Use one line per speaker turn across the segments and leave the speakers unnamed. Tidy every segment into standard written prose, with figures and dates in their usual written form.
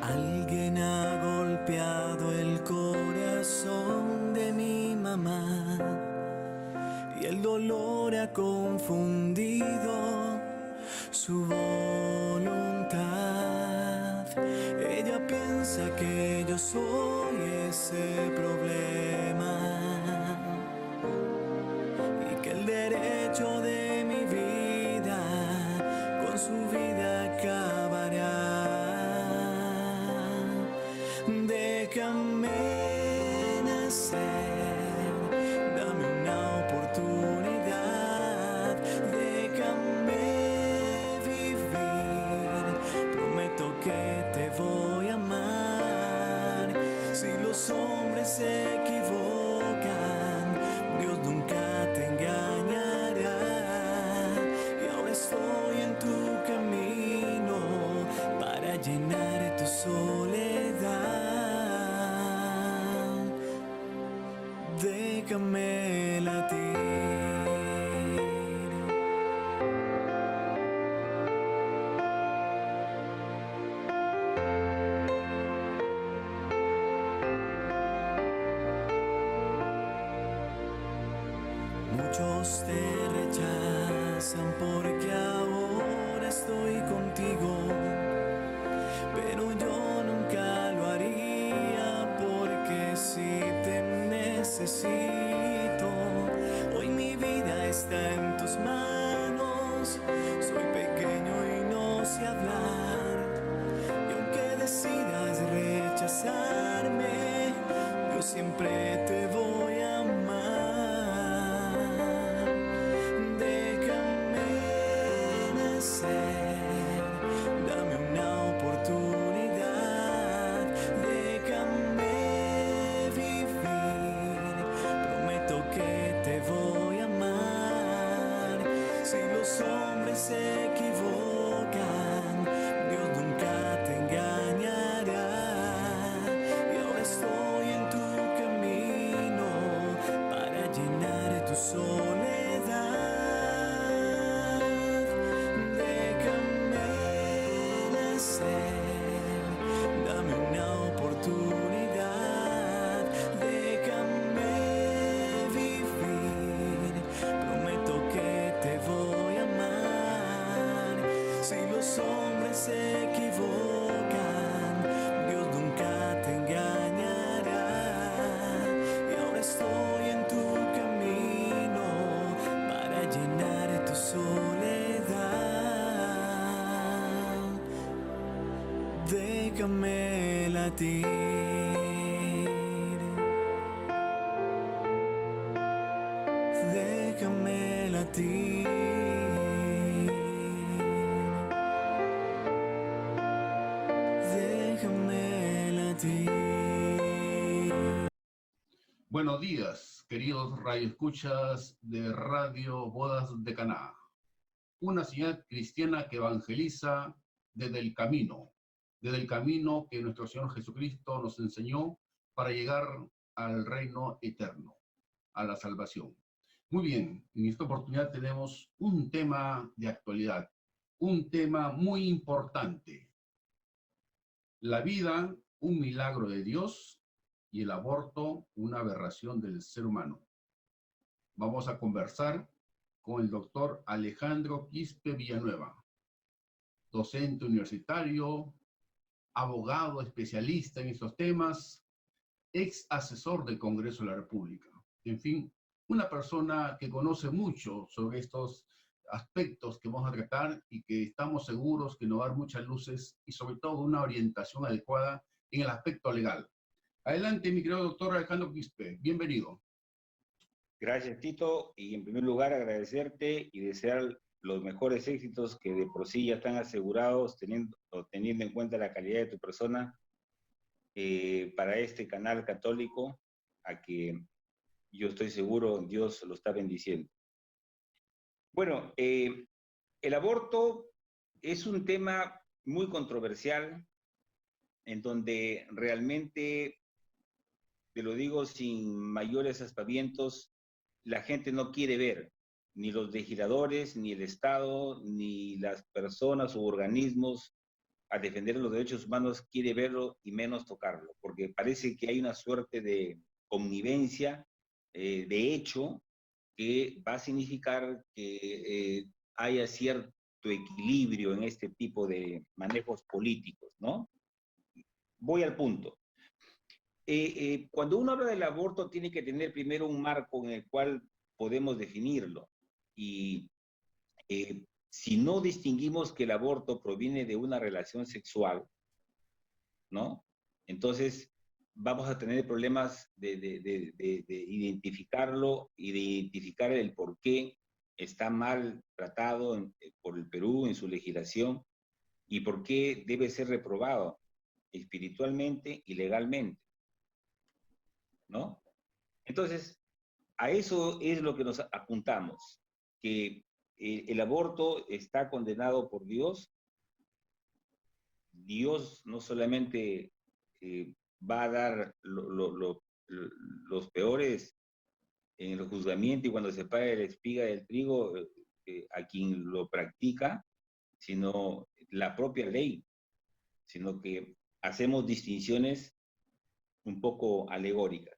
Alguien ha golpeado el corazón de mi mamá y el dolor ha confundido su voluntad. Ella piensa que yo soy ese problema y que el derecho de mi vida con su vida acabará. Déjame nacer, dame una oportunidad, déjame vivir, prometo que te voy a amar. Si los hombres se equivocan, Dios nunca te engañará. Y ahora estoy en tu camino para llenar tu soledad. Déjame latir. Muchos te rechazan porque ahora estoy contigo, pero yo nunca lo haría, porque si te necesito, hoy mi vida está en tus manos. Soy pequeño y no sé hablar, y aunque decidas rechazarme, yo siempre te voy a amar. Déjame nacer, dame una oportunidad, déjame vivir, prometo que te voy a amar. Si los hombres se equivocan, Dios nunca te engañará. Y ahora estoy en tu camino para llenar tu soledad. Déjame nacer, dame una oportunidad, déjame vivir, prometo que te voy a amar. Si los hombres se equivocan, Dios nunca te engañará. Y ahora estoy en tu camino para llenar tu soledad. Déjame latir. Déjame latir. Déjame latir.
Buenos días, queridos radioescuchas de Radio Bodas de Caná, una ciudad cristiana que evangeliza desde el camino que nuestro Señor Jesucristo nos enseñó para llegar al reino eterno, a la salvación. Muy bien, en esta oportunidad tenemos un tema de actualidad, un tema muy importante. La vida, un milagro de Dios, y el aborto, una aberración del ser humano. Vamos a conversar con el doctor Alejandro Quispe Villanueva, docente universitario, abogado especialista en estos temas, ex asesor del Congreso de la República. En fin, una persona que conoce mucho sobre estos aspectos que vamos a tratar y que estamos seguros que nos va a dar muchas luces y sobre todo una orientación adecuada en el aspecto legal. Adelante, mi querido doctor Alejandro Quispe, bienvenido.
Gracias, Tito, y en primer lugar agradecerte y desear los mejores éxitos que de por sí ya están asegurados, teniendo en cuenta la calidad de tu persona, para este canal católico, a que yo estoy seguro Dios lo está bendiciendo. Bueno, el aborto es un tema muy controversial, en donde realmente, te lo digo sin mayores aspavientos, la gente no quiere ver, ni los legisladores, ni el Estado, ni las personas u organismos a defender los derechos humanos quiere verlo y menos tocarlo, porque parece que hay una suerte de connivencia, de hecho, que va a significar que haya cierto equilibrio en este tipo de manejos políticos, ¿no? Voy al punto. Cuando uno habla del aborto, tiene que tener primero un marco en el cual podemos definirlo. Y si no distinguimos que el aborto proviene de una relación sexual, ¿no? Entonces vamos a tener problemas de identificarlo y de identificar el por qué está mal tratado por el Perú en su legislación y por qué debe ser reprobado espiritualmente y legalmente, ¿no? Entonces, a eso es lo que nos apuntamos, que el aborto está condenado por Dios. Dios no solamente va a dar los peores en el juzgamiento y cuando se pague la espiga del trigo a quien lo practica, sino la propia ley, sino que hacemos distinciones un poco alegóricas.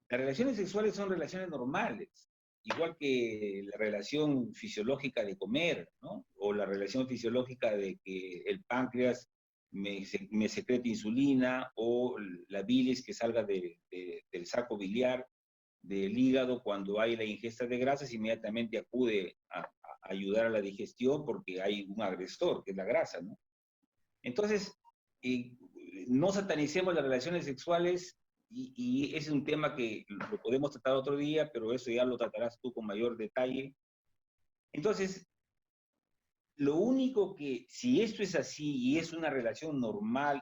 Las relaciones sexuales son relaciones normales, igual que la relación fisiológica de comer, ¿no? O la relación fisiológica de que el páncreas me secrete insulina, o la bilis que salga del saco biliar, del hígado, cuando hay la ingesta de grasas, inmediatamente acude a ayudar a la digestión porque hay un agresor, que es la grasa, ¿no? Entonces, no satanicemos las relaciones sexuales y ese es un tema que lo podemos tratar otro día, pero eso ya lo tratarás tú con mayor detalle. Entonces, lo único que, si esto es así y es una relación normal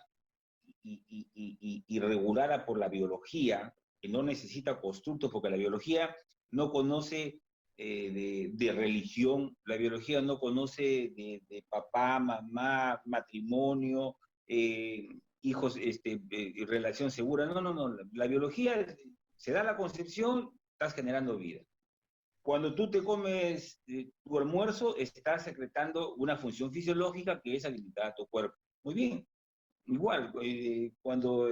y regulada por la biología, que no necesita constructos, porque la biología no conoce de religión, la biología no conoce de papá, mamá, matrimonio, hijos, relación segura. No, no, no. La biología se da la concepción, estás generando vida. Cuando tú te comes tu almuerzo, estás secretando una función fisiológica que es alimentar a tu cuerpo. Muy bien. Igual, cuando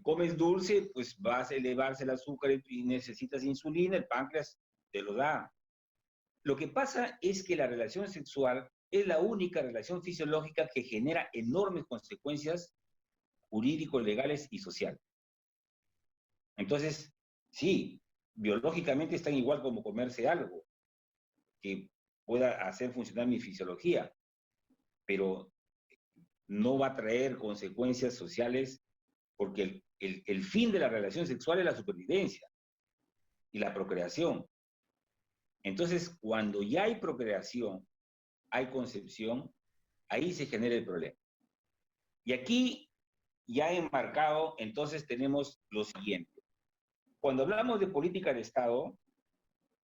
comes dulce, pues vas a elevarse el azúcar y necesitas insulina, el páncreas te lo da. Lo que pasa es que la relación sexual es la única relación fisiológica que genera enormes consecuencias jurídicos, legales y sociales. Entonces, sí, biológicamente están igual como comerse algo que pueda hacer funcionar mi fisiología, pero no va a traer consecuencias sociales porque el fin de la relación sexual es la supervivencia y la procreación. Entonces, cuando ya hay procreación, hay concepción, ahí se genera el problema. Y aquí, ya enmarcado, entonces tenemos lo siguiente. Cuando hablamos de política de Estado,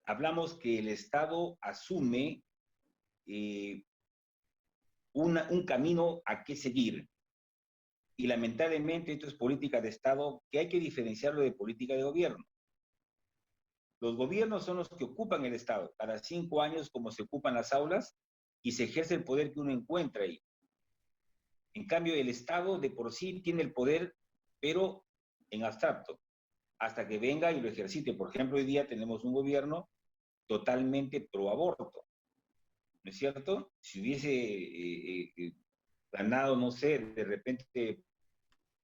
hablamos que el Estado asume un camino a qué seguir. Y lamentablemente esto es política de Estado que hay que diferenciarlo de política de gobierno. Los gobiernos son los que ocupan el Estado, cada 5 años como se ocupan las aulas y se ejerce el poder que uno encuentra ahí. En cambio, el Estado de por sí tiene el poder, pero en abstracto, hasta que venga y lo ejercite. Por ejemplo, hoy día tenemos un gobierno totalmente pro aborto, ¿no es cierto? Si hubiese ganado, no sé, de repente,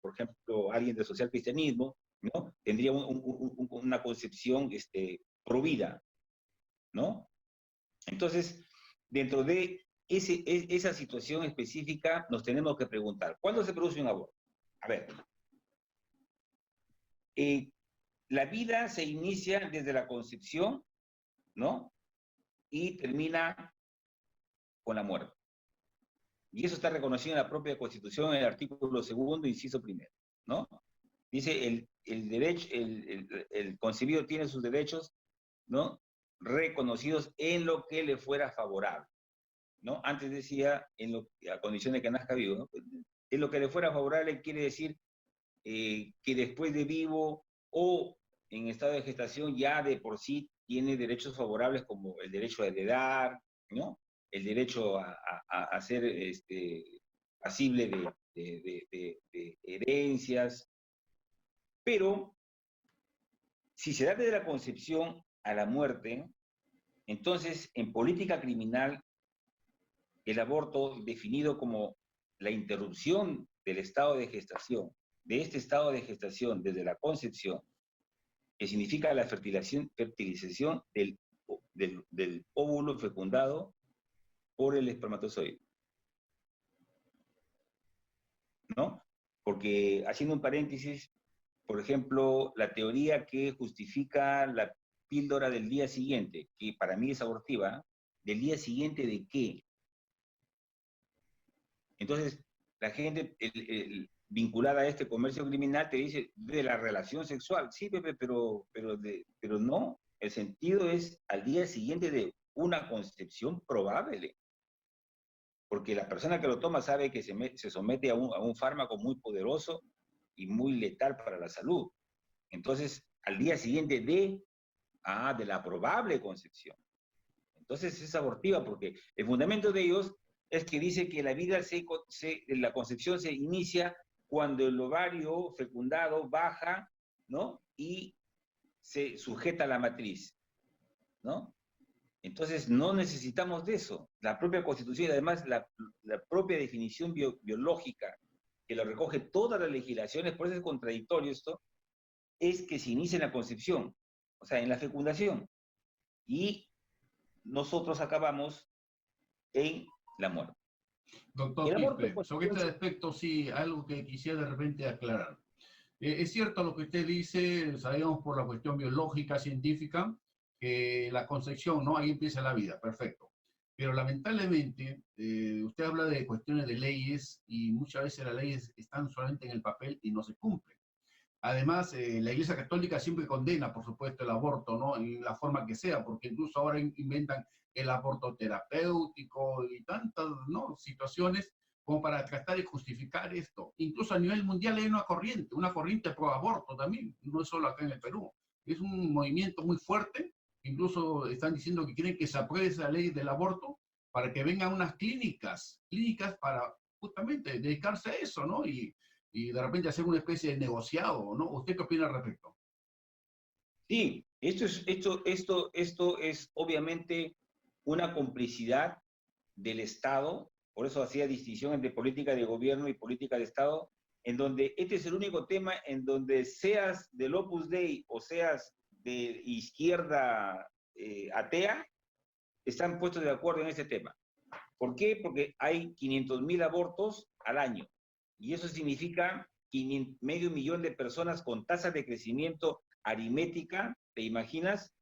por ejemplo, alguien del social cristianismo, ¿no? Tendría una concepción pro vida, ¿no? Entonces, dentro de esa situación específica, nos tenemos que preguntar, ¿cuándo se produce un aborto? A ver, la vida se inicia desde la concepción, ¿no? Y termina con la muerte. Y eso está reconocido en la propia Constitución, en el artículo 2º, inciso 1, ¿no? Dice, el concebido tiene sus derechos, ¿no? Reconocidos en lo que le fuera favorable, ¿no? Antes decía, a condición de que nazca vivo, ¿no? En lo que le fuera favorable quiere decir que después de vivo o en estado de gestación ya de por sí tiene derechos favorables como el derecho a heredar, ¿no? El derecho a ser pasible de herencias, pero si se da desde la concepción a la muerte, entonces en política criminal el aborto definido como la interrupción del estado de gestación, de este estado de gestación desde la concepción, que significa la fertilización del óvulo fecundado por el espermatozoide, ¿no? Porque, haciendo un paréntesis, por ejemplo, la teoría que justifica la píldora del día siguiente, que para mí es abortiva, ¿del día siguiente de qué? Entonces, la gente vinculada a este comercio criminal te dice de la relación sexual. Sí, Pepe, pero no. El sentido es al día siguiente de una concepción probable. Porque la persona que lo toma sabe que se somete a un fármaco muy poderoso y muy letal para la salud. Entonces, al día siguiente de la probable concepción. Entonces es abortiva porque el fundamento de ellos es que dice que la vida, la concepción se inicia cuando el ovario fecundado baja, ¿no? Y se sujeta a la matriz, ¿no? Entonces no necesitamos de eso. La propia Constitución y además la propia definición biológica que lo recoge todas las legislaciones, por eso es contradictorio esto, es que se inicia en la concepción, o sea, en la fecundación. Y nosotros acabamos en la muerte.
Doctor Quispe, sobre este aspecto sí, algo que quisiera de repente aclarar. Es cierto lo que usted dice, sabemos por la cuestión biológica, científica, que la concepción, ¿no? Ahí empieza la vida, perfecto. Pero lamentablemente, usted habla de cuestiones de leyes y muchas veces las leyes están solamente en el papel y no se cumplen. Además, la Iglesia Católica siempre condena, por supuesto, el aborto, ¿no? En la forma que sea, porque incluso ahora inventan el aborto terapéutico y tantas, ¿no?, situaciones como para tratar de justificar esto. Incluso a nivel mundial hay una corriente pro aborto también, no es solo acá en el Perú. Es un movimiento muy fuerte, incluso están diciendo que quieren que se apruebe esa ley del aborto para que vengan unas clínicas para justamente dedicarse a eso, ¿no? Y de repente hacer una especie de negociado, ¿no? ¿Usted qué opina al respecto?
Sí, esto es obviamente una complicidad del Estado, por eso hacía distinción entre política de gobierno y política de Estado, en donde este es el único tema en donde seas del Opus Dei o seas de izquierda atea, están puestos de acuerdo en este tema. ¿Por qué? Porque hay 500.000 abortos al año. Y eso significa medio millón de personas con tasas de crecimiento aritmética, ¿te imaginas?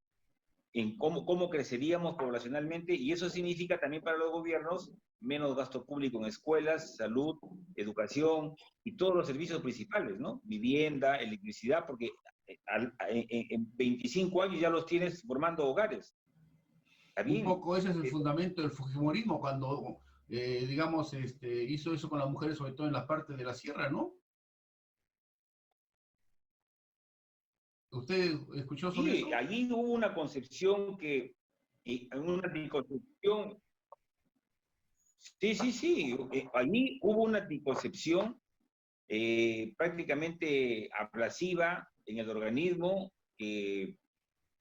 En cómo creceríamos poblacionalmente, y eso significa también para los gobiernos menos gasto público en escuelas, salud, educación y todos los servicios principales, ¿no? Vivienda, electricidad, porque en 25 años ya los tienes formando hogares.
Un poco ese es el fundamento del fujimorismo, cuando, digamos, hizo eso con las mujeres, sobre todo en las partes de la sierra, ¿no? ¿Usted escuchó sobre eso?
Sí, allí hubo una concepción una anticoncepción. Sí. Allí hubo una anticoncepción prácticamente abrasiva en el organismo, que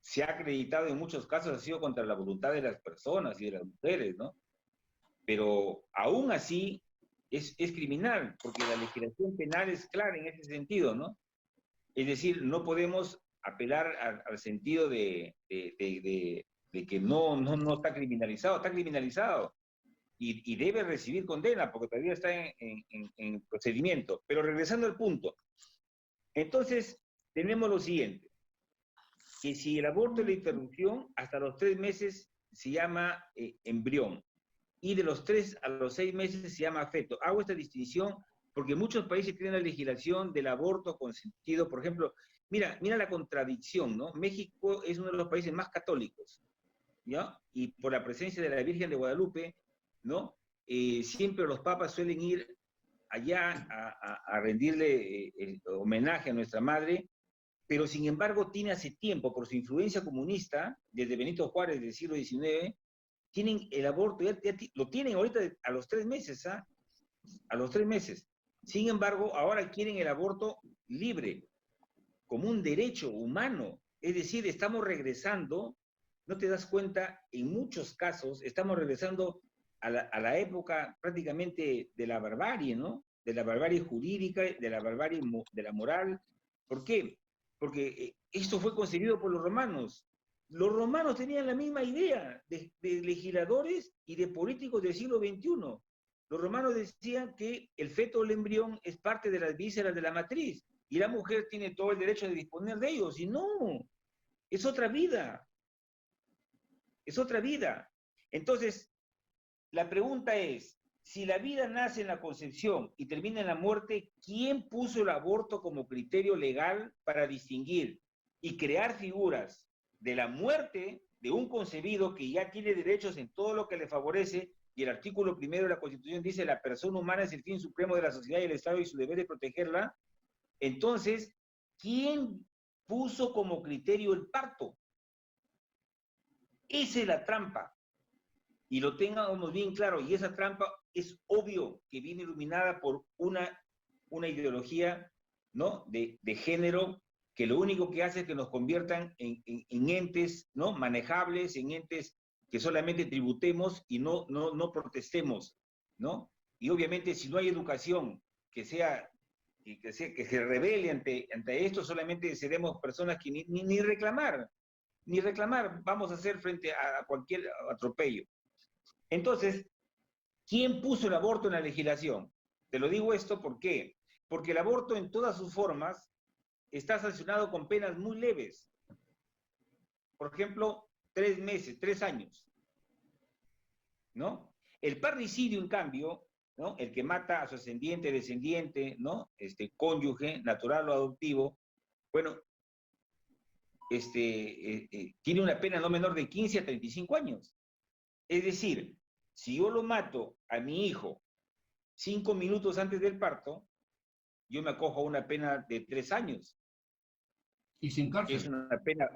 se ha acreditado en muchos casos ha sido contra la voluntad de las personas y de las mujeres, ¿no? Pero aún así es criminal, porque la legislación penal es clara en ese sentido, ¿no? Es decir, no podemos apelar al sentido de que no está criminalizado y debe recibir condena porque todavía está en procedimiento. Pero regresando al punto, entonces tenemos lo siguiente, que si el aborto es la interrupción, hasta los 3 meses se llama embrión, y de los 3 a los 6 meses se llama feto. Hago esta distinción porque muchos países tienen la legislación del aborto consentido. Por ejemplo, mira la contradicción, ¿no? México es uno de los países más católicos, ¿ya? Y por la presencia de la Virgen de Guadalupe, ¿no? Siempre los papas suelen ir allá a rendirle homenaje a nuestra madre, pero sin embargo tiene hace tiempo, por su influencia comunista, desde Benito Juárez del siglo XIX, tienen el aborto, ya lo tienen ahorita a los 3 meses, ¿ah? a los 3 meses. Sin embargo, ahora quieren el aborto libre, como un derecho humano. Es decir, estamos regresando, no te das cuenta, en muchos casos, estamos regresando a la época prácticamente de la barbarie, ¿no? De la barbarie jurídica, de la barbarie de la moral. ¿Por qué? Porque esto fue concebido por los romanos. Los romanos tenían la misma idea de legisladores y de políticos del siglo XXI. Los romanos decían que el feto o el embrión es parte de las vísceras de la matriz y la mujer tiene todo el derecho de disponer de ellos. Y no, es otra vida. Es otra vida. Entonces, la pregunta es, si la vida nace en la concepción y termina en la muerte, ¿quién puso el aborto como criterio legal para distinguir y crear figuras de la muerte de un concebido que ya tiene derechos en todo lo que le favorece? Y el artículo 1 de la Constitución dice, la persona humana es el fin supremo de la sociedad y el Estado y su deber de protegerla. Entonces, ¿quién puso como criterio el parto? Esa es la trampa. Y lo tengamos bien claro, y esa trampa es obvio que viene iluminada por una ideología, ¿no? de género, que lo único que hace es que nos conviertan en entes, ¿no? Manejables, en entes que solamente tributemos y no protestemos, ¿no? Y obviamente si no hay educación que se revele ante esto, solamente seremos personas que ni reclamar vamos a hacer frente a cualquier atropello. Entonces, ¿quién puso el aborto en la legislación? Te lo digo esto, ¿por qué? Porque el aborto en todas sus formas está sancionado con penas muy leves. Por ejemplo, 3 meses, 3 años, ¿no? El parricidio, en cambio, ¿no? El que mata a su ascendiente, descendiente, ¿no? Cónyuge, natural o adoptivo, bueno, tiene una pena no menor de 15 a 35 años. Es decir, si yo lo mato a mi hijo 5 minutos antes del parto, yo me acojo a una pena de 3 años.
Y sin cárcel.
Es una pena,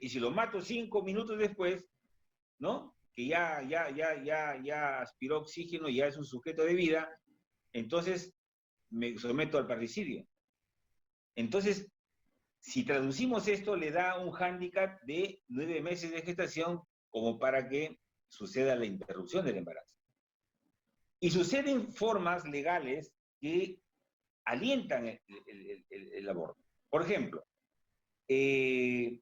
y si lo mato 5 minutos después, ¿no? Que ya aspiró oxígeno, ya es un sujeto de vida, entonces me someto al parricidio. Entonces, si traducimos esto, le da un hándicap de 9 meses de gestación como para que suceda la interrupción del embarazo. Y suceden formas legales que alientan el aborto. Por ejemplo, el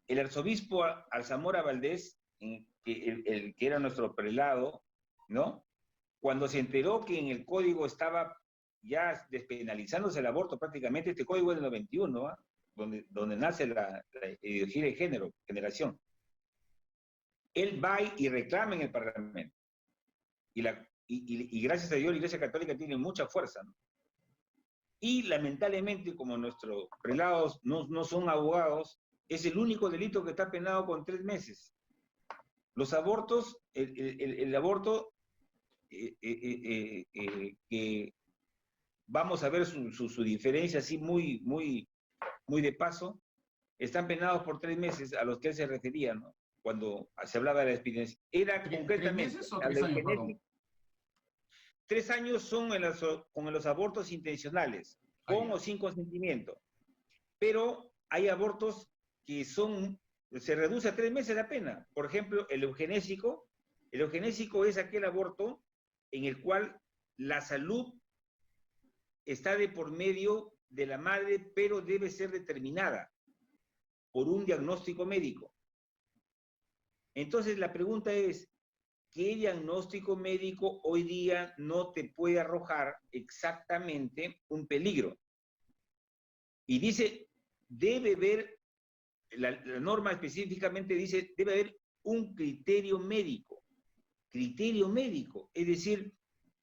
arzobispo Alzamora Valdés, que era nuestro prelado, ¿no? Cuando se enteró que en el código estaba ya despenalizándose el aborto prácticamente, este código es del 91, ¿no? donde nace la ideología de género, generación. Él va y reclama en el Parlamento. Y gracias a Dios la Iglesia Católica tiene mucha fuerza, ¿no? Y lamentablemente, como nuestros prelados no son abogados, es el único delito que está penado con 3 meses. Los abortos, el aborto, que vamos a ver su diferencia así muy de paso, están penados por 3 meses a los que él se refería, ¿no? Cuando se hablaba de la experiencia. Era concretamente...
3 meses o 3 años, perdón?
3 años son con los abortos intencionales, con o sin consentimiento. Pero hay abortos que se reduce a 3 meses la pena. Por ejemplo, el eugenésico. El eugenésico es aquel aborto en el cual la salud está de por medio de la madre, pero debe ser determinada por un diagnóstico médico. Entonces la pregunta es, ¿qué diagnóstico médico hoy día no te puede arrojar exactamente un peligro? Y dice, debe haber, la norma específicamente dice, debe haber un criterio médico. Criterio médico, es decir,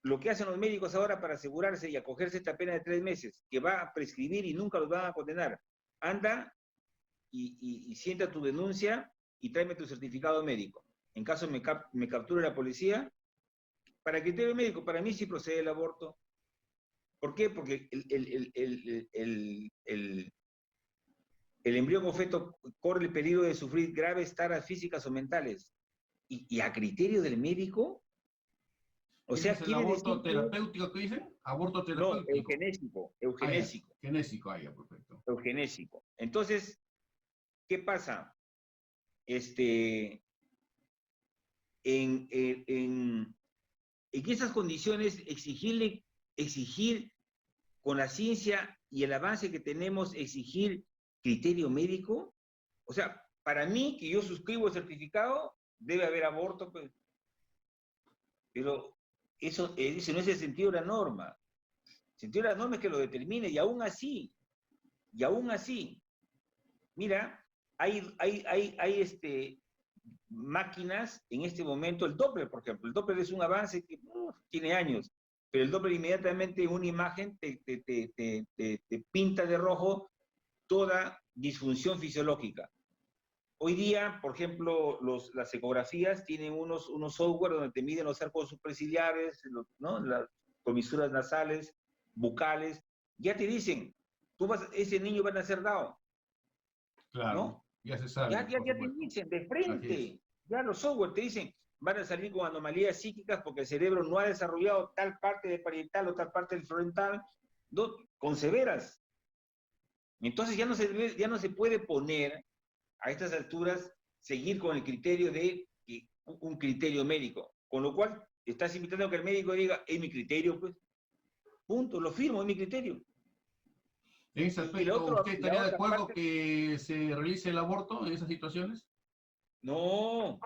lo que hacen los médicos ahora para asegurarse y acogerse esta pena de 3 meses, que va a prescribir y nunca los van a condenar. Anda y sienta tu denuncia y tráeme tu certificado médico. En caso me capture la policía, para criterio médico, para mí sí procede el aborto. ¿Por qué? Porque el embrión o feto corre el peligro de sufrir graves taras físicas o mentales. Y a criterio del médico, O
¿Ese
sea,
es el
quiere decir
aborto
que...
terapéutico que dicen? Aborto
No,
terapéutico.
eugenésico,
Ah, ya.
eugenésico,
Genésico, ah, ya, perfecto.
eugenésico. Entonces, ¿qué pasa? Este, en esas condiciones, exigir con la ciencia y el avance que tenemos, exigir criterio médico. O sea, para mí, que yo suscribo el certificado, debe haber aborto, pues, pero eso no es el sentido de la norma. El sentido de la norma es que lo determine, y aún así, mira, hay máquinas en este momento, el Doppler, por ejemplo. El Doppler es un avance que tiene años, pero el Doppler inmediatamente en una imagen te pinta de rojo toda disfunción fisiológica. Hoy día, por ejemplo, las ecografías tienen unos software donde te miden los arcos superciliares, ¿no? Las comisuras nasales, bucales. Ya te dicen, ese niño va a nacer Down,
Claro,
¿no?
ya se sabe,
Ya
por
te
supuesto.
dicen de
Así es.
frente. Ya los software te dicen, van a salir con anomalías psíquicas porque el cerebro no ha desarrollado tal parte de parietal o tal parte del frontal, ¿no? Con severas. Entonces ya no se puede poner a estas alturas, seguir con el criterio de un criterio médico. Con lo cual, estás invitando a que el médico diga, es mi criterio, pues. Punto, lo firmo, es mi criterio.
En ese
Y
aspecto, ¿usted
la
estaría de
otra
acuerdo
parte,
que se realice el aborto en esas situaciones?
no,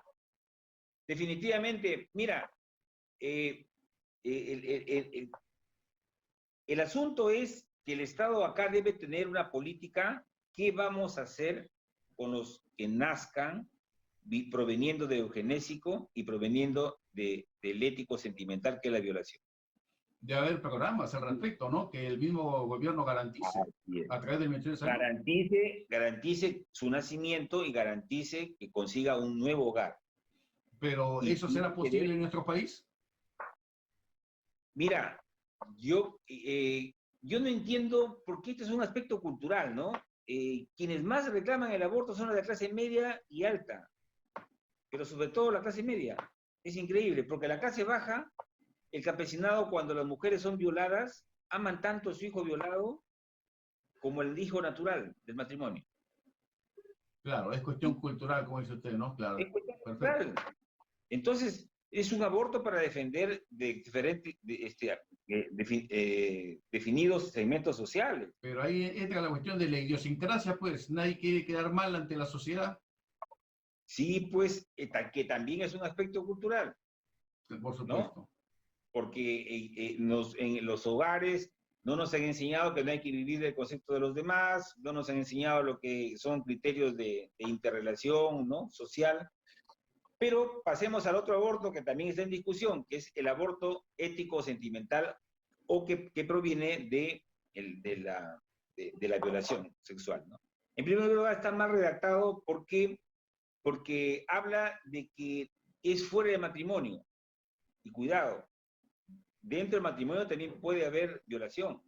definitivamente, mira, el, el, el, el asunto es que el Estado acá debe tener una política. ¿Qué vamos a hacer con los que nazcan proveniendo de eugenésico y proveniendo del ético sentimental, que es la violación?
Debe haber programas al respecto, ¿no? Que el mismo gobierno garantice
Así es.
a través del Ministerio de Salud.
Garantice su nacimiento y garantice que consiga un nuevo hogar.
Pero
Y
¿eso será
tiene que
posible en nuestro país?
Mira, yo no entiendo, porque este es un aspecto cultural, ¿no? Quienes más reclaman el aborto son los de la clase media y alta, pero sobre todo la clase media. Es increíble, porque la clase baja, el campesinado, cuando las mujeres son violadas, aman tanto a su hijo violado como el hijo natural del matrimonio.
Claro, es cuestión cultural, como dice usted, ¿no? Claro,
Es cuestión
perfecto.
natural. Entonces, es un aborto para defender de diferentes definidos segmentos sociales.
Pero ahí entra la cuestión de la idiosincrasia, pues nadie quiere quedar mal ante la sociedad,
Sí, pues, que también es un aspecto cultural,
por
¿no?
supuesto.
Porque en los hogares no nos han enseñado que no hay que vivir del concepto de los demás, no nos han enseñado lo que son criterios de interrelación, ¿no? Social. Pero pasemos al otro aborto que también está en discusión, que es el aborto ético-sentimental, o que proviene de la violación sexual, ¿no? En primer lugar, está mal redactado porque habla de que es fuera de matrimonio. Y cuidado, dentro del matrimonio también puede haber violación,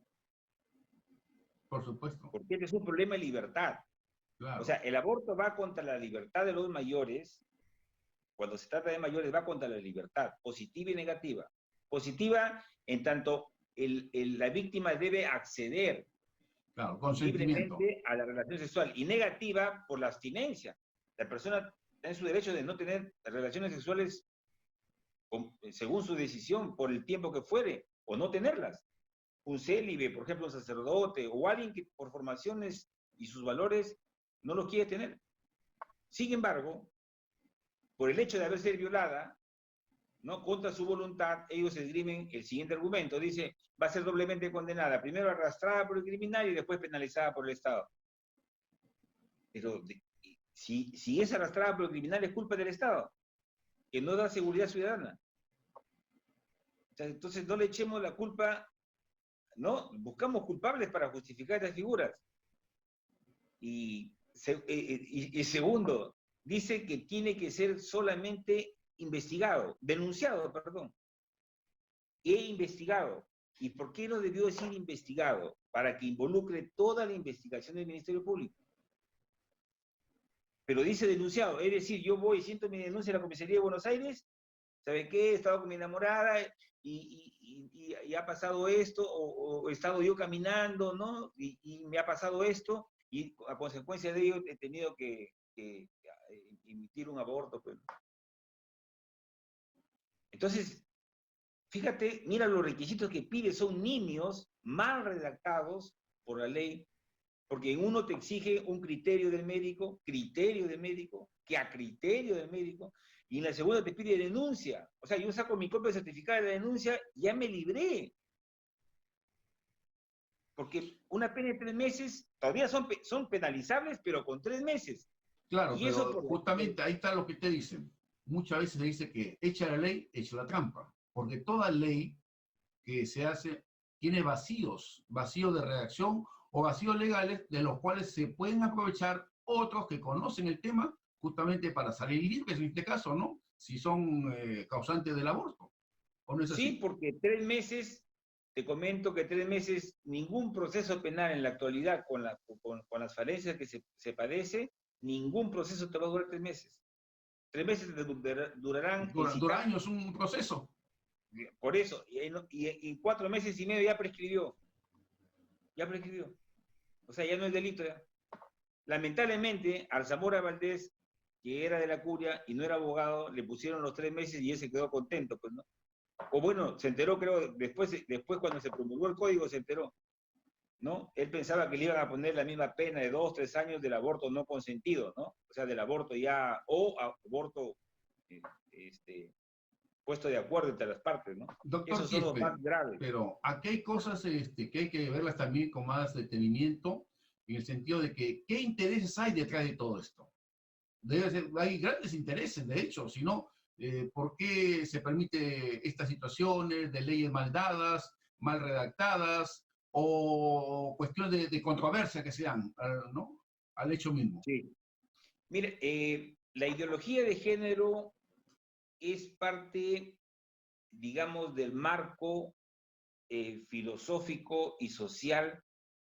Por supuesto,
porque este es un problema de libertad. O
claro.
sea, el aborto va contra la libertad de los mayores. Cuando se trata de mayores, va contra la libertad, positiva y negativa. Positiva en tanto la víctima debe acceder
Claro, consentimiento.
libremente a la relación sexual, y negativa por la abstinencia. La persona tiene su derecho de no tener relaciones sexuales según su decisión, por el tiempo que fuere, o no tenerlas. Un célibe, por ejemplo, un sacerdote, o alguien que por formaciones y sus valores no los quiere tener. Sin embargo, por el hecho de haber sido violada, ¿no?, contra su voluntad, ellos esgrimen el siguiente argumento. Dice, va a ser doblemente condenada, primero arrastrada por el criminal y después penalizada por el Estado. Pero si es arrastrada por el criminal, es culpa del Estado, que no da seguridad ciudadana. O sea, entonces no le echemos la culpa, ¿no? Buscamos culpables para justificar estas figuras. Y segundo, dice que tiene que ser solamente investigado, denunciado, perdón. He investigado. ¿Y por qué no debió decir investigado? Para que involucre toda la investigación del Ministerio Público. Pero dice denunciado, es decir, yo voy, siento mi denuncia en la Comisaría de Buenos Aires, ¿sabe qué? He estado con mi enamorada y ha pasado esto, o he estado yo caminando, ¿no? Y me ha pasado esto, y a consecuencia de ello he tenido que emitir un aborto, pues. Entonces, fíjate, mira los requisitos que pide, son nimios, mal redactados por la ley, porque en uno te exige un criterio del médico, que a criterio del médico, y en la segunda te pide denuncia. O sea, yo saco mi copia certificada de la denuncia, ya me libré. Porque una pena de 3 meses, todavía son penalizables, pero con 3 meses.
Claro,
Y eso
pero
por
justamente ahí está lo que te dicen. Muchas veces se dice que echa la ley, echa la trampa, porque toda ley que se hace tiene vacíos de redacción o vacíos legales de los cuales se pueden aprovechar otros que conocen el tema justamente para salir libres en este caso, ¿no? Si son causantes del aborto, ¿o no es
Sí,
así?
porque 3 meses, te comento que 3 meses, ningún proceso penal en la actualidad, con las falencias que se padece, ningún proceso te va a durar 3 meses. 3 meses te durarán, en si
Dura
caso,
años un proceso.
por eso, y en 4 meses y medio ya prescribió. Ya prescribió. O sea, ya no es delito ya. Lamentablemente, al Zamora Valdés, que era de la curia y no era abogado, le pusieron los 3 meses y él se quedó contento, pues, ¿no? O bueno, se enteró, creo, después cuando se promulgó el código, se enteró, ¿no? Él pensaba que le iban a poner la misma pena de 2, 3 años del aborto no consentido, ¿no? O sea, del aborto ya, o aborto eh, este, puesto de acuerdo entre las partes, ¿no?
Doctor
Esos son los
Quispe,
más graves.
pero aquí hay cosas que hay que verlas también con más detenimiento, en el sentido de que, ¿qué intereses hay detrás de todo esto? Hay grandes intereses, de hecho, si no, ¿por qué se permite estas situaciones de leyes mal dadas, mal redactadas, o cuestiones de controversia que se dan, ¿no? Al hecho mismo.
Sí. Mire, la ideología de género es parte, digamos, del marco filosófico y social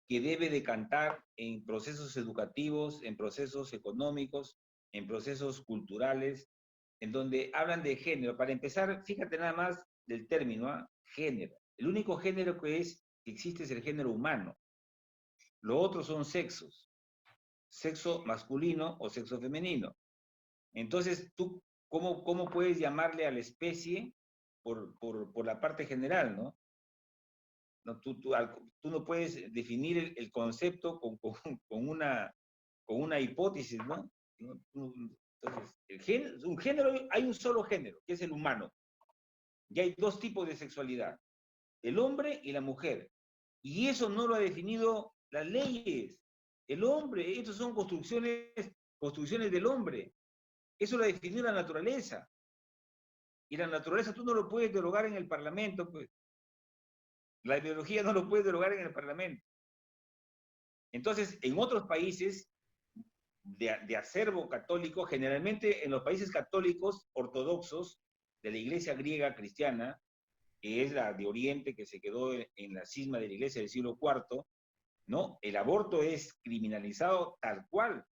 que debe decantar en procesos educativos, en procesos económicos, en procesos culturales, en donde hablan de género. Para empezar, fíjate nada más del término, ¿ah? Género. El único género que existe es el género humano. Lo otro son sexos, sexo masculino o sexo femenino. Entonces, ¿tú cómo puedes llamarle a la especie por la parte general, ¿no? No, tú no puedes definir el concepto con una hipótesis, ¿no? Entonces, hay un solo género, que es el humano. Y hay 2 tipos de sexualidad, el hombre y la mujer. Y eso no lo ha definido las leyes. El hombre, estos son construcciones del hombre. Eso lo ha definido la naturaleza. Y la naturaleza tú no lo puedes derogar en el Parlamento, pues. La biología no lo puede derogar en el Parlamento. Entonces, en otros países de acervo católico, generalmente en los países católicos ortodoxos de la iglesia griega cristiana, que es la de Oriente, que se quedó en la cisma de la iglesia del siglo IV, ¿no? El aborto es criminalizado tal cual.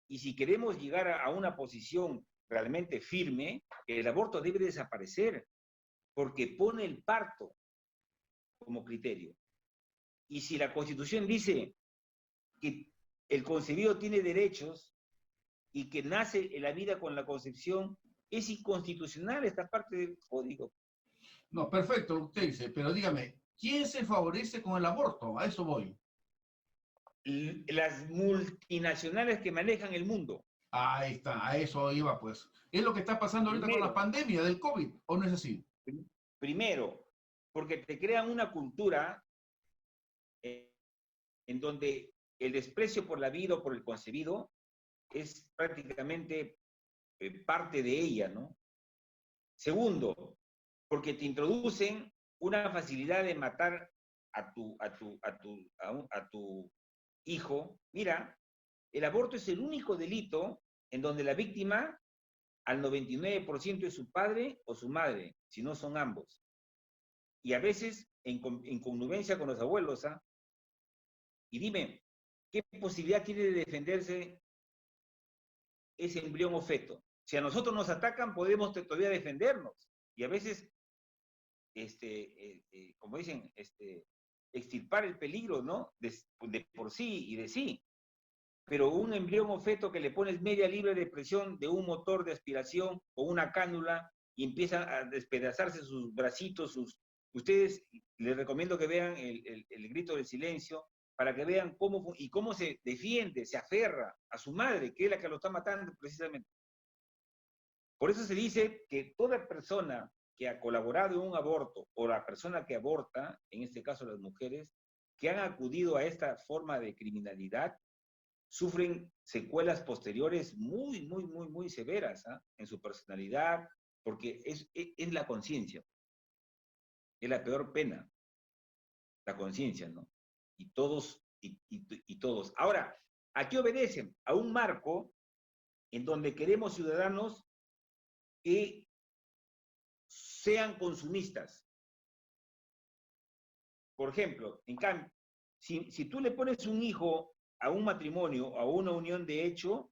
Y si queremos llegar a una posición realmente firme, el aborto debe desaparecer, porque pone el parto como criterio. Y si la Constitución dice que el concebido tiene derechos y que nace en la vida con la concepción, es inconstitucional esta parte del código.
No, perfecto, usted dice, pero dígame, ¿quién se favorece con el aborto? A eso voy.
Las multinacionales que manejan el mundo.
Ahí está, a eso iba, pues. Es lo que está pasando ahorita con la
Primero,
pandemia del COVID, ¿o no es así?
primero, porque te crean una cultura en donde el desprecio por la vida o por el concebido es prácticamente parte de ella, ¿no? Segundo, porque te introducen una facilidad de matar a tu hijo. Mira, el aborto es el único delito en donde la víctima al 99% es su padre o su madre, si no son ambos. Y a veces en connivencia con los abuelos, ¿ah? Y dime, ¿qué posibilidad tiene de defenderse ese embrión o feto? Si a nosotros nos atacan, podemos todavía defendernos. y a veces, como dicen, extirpar el peligro, ¿no? De por sí y de sí. Pero un embrión o feto que le pones media libre de presión de un motor de aspiración o una cánula y empiezan a despedazarse sus bracitos, ustedes les recomiendo que vean el grito del silencio para que vean cómo se defiende, se aferra a su madre, que es la que lo está matando precisamente. Por eso se dice que toda persona que ha colaborado en un aborto o la persona que aborta, en este caso las mujeres, que han acudido a esta forma de criminalidad, sufren secuelas posteriores muy, muy, muy, muy severas, ¿eh? En su personalidad, porque es la conciencia. Es la peor pena, la conciencia, ¿no? Y todos. Ahora, ¿a qué obedecen? A un marco en donde queremos ciudadanos que sean consumistas. Por ejemplo, en cambio, si tú le pones un hijo a un matrimonio, a una unión de hecho,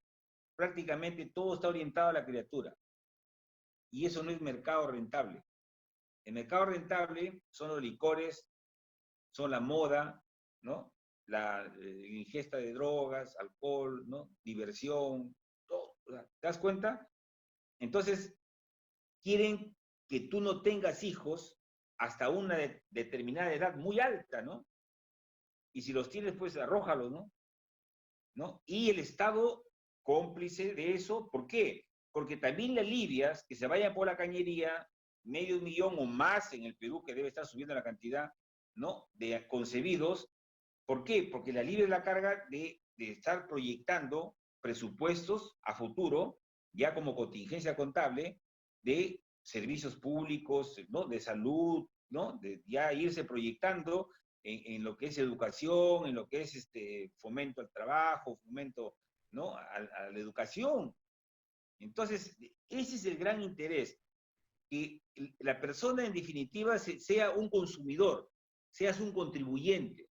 prácticamente todo está orientado a la criatura. Y eso no es mercado rentable. El mercado rentable son los licores, son la moda, ¿no? La ingesta de drogas, alcohol, ¿no? Diversión, todo. ¿Te das cuenta? Entonces, quieren que tú no tengas hijos hasta una determinada edad muy alta, ¿no? Y si los tienes, pues arrójalos, ¿no? Y el Estado cómplice de eso, ¿por qué? Porque también le alivias que se vayan por la cañería, 500.000 o más en el Perú, que debe estar subiendo la cantidad, ¿no? De concebidos. ¿Por qué? Porque le alivias la carga de estar proyectando presupuestos a futuro, ya como contingencia contable, de servicios públicos, ¿no? De salud, ¿no? De ya irse proyectando en lo que es educación, en lo que es fomento al trabajo, fomento, ¿no? a la educación. Entonces, ese es el gran interés, que la persona en definitiva sea un consumidor, seas un contribuyente.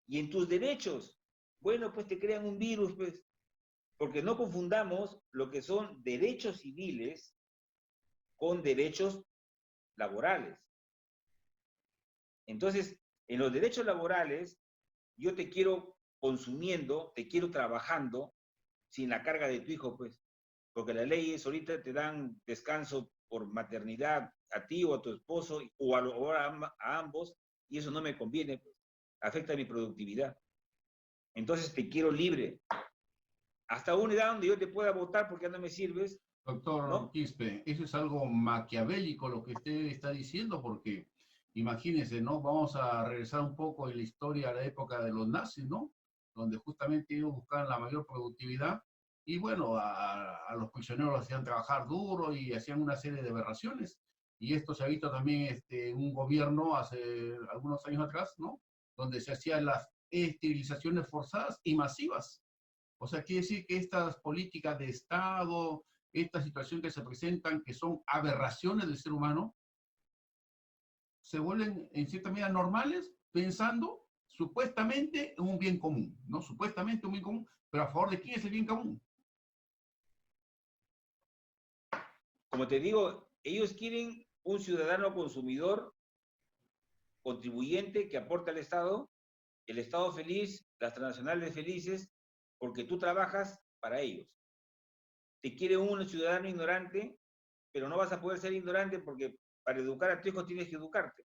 Y en tus derechos, bueno, pues te crean un virus, pues, porque no confundamos lo que son derechos civiles con derechos laborales. Entonces, en los derechos laborales, yo te quiero consumiendo, te quiero trabajando sin la carga de tu hijo, pues, porque las leyes ahorita te dan descanso por maternidad a ti o a tu esposo o a ambos, y eso no me conviene, pues, afecta mi productividad. Entonces te quiero libre. Hasta una edad donde yo te pueda votar porque ya no me sirves,
Doctor
¿no?
Quispe, eso es algo maquiavélico lo que usted está diciendo, porque imagínese, ¿no? Vamos a regresar un poco en la historia a la época de los nazis, ¿no? Donde justamente ellos buscaban la mayor productividad y bueno, a los prisioneros los hacían trabajar duro y hacían una serie de aberraciones. Y esto se ha visto también en un gobierno hace algunos años atrás, ¿no? Donde se hacían las esterilizaciones forzadas y masivas. O sea, quiere decir que estas políticas de Estado, esta situación que se presentan, que son aberraciones del ser humano, se vuelven en cierta medida normales pensando supuestamente en un bien común, ¿no? Supuestamente un bien común, pero a favor de quién es el bien común.
Como te digo, ellos quieren un ciudadano consumidor, contribuyente que aporte al Estado, el Estado feliz, las transnacionales felices, porque tú trabajas para ellos. Te quiere un ciudadano ignorante, pero no vas a poder ser ignorante porque para educar a tu hijo tienes que educarte.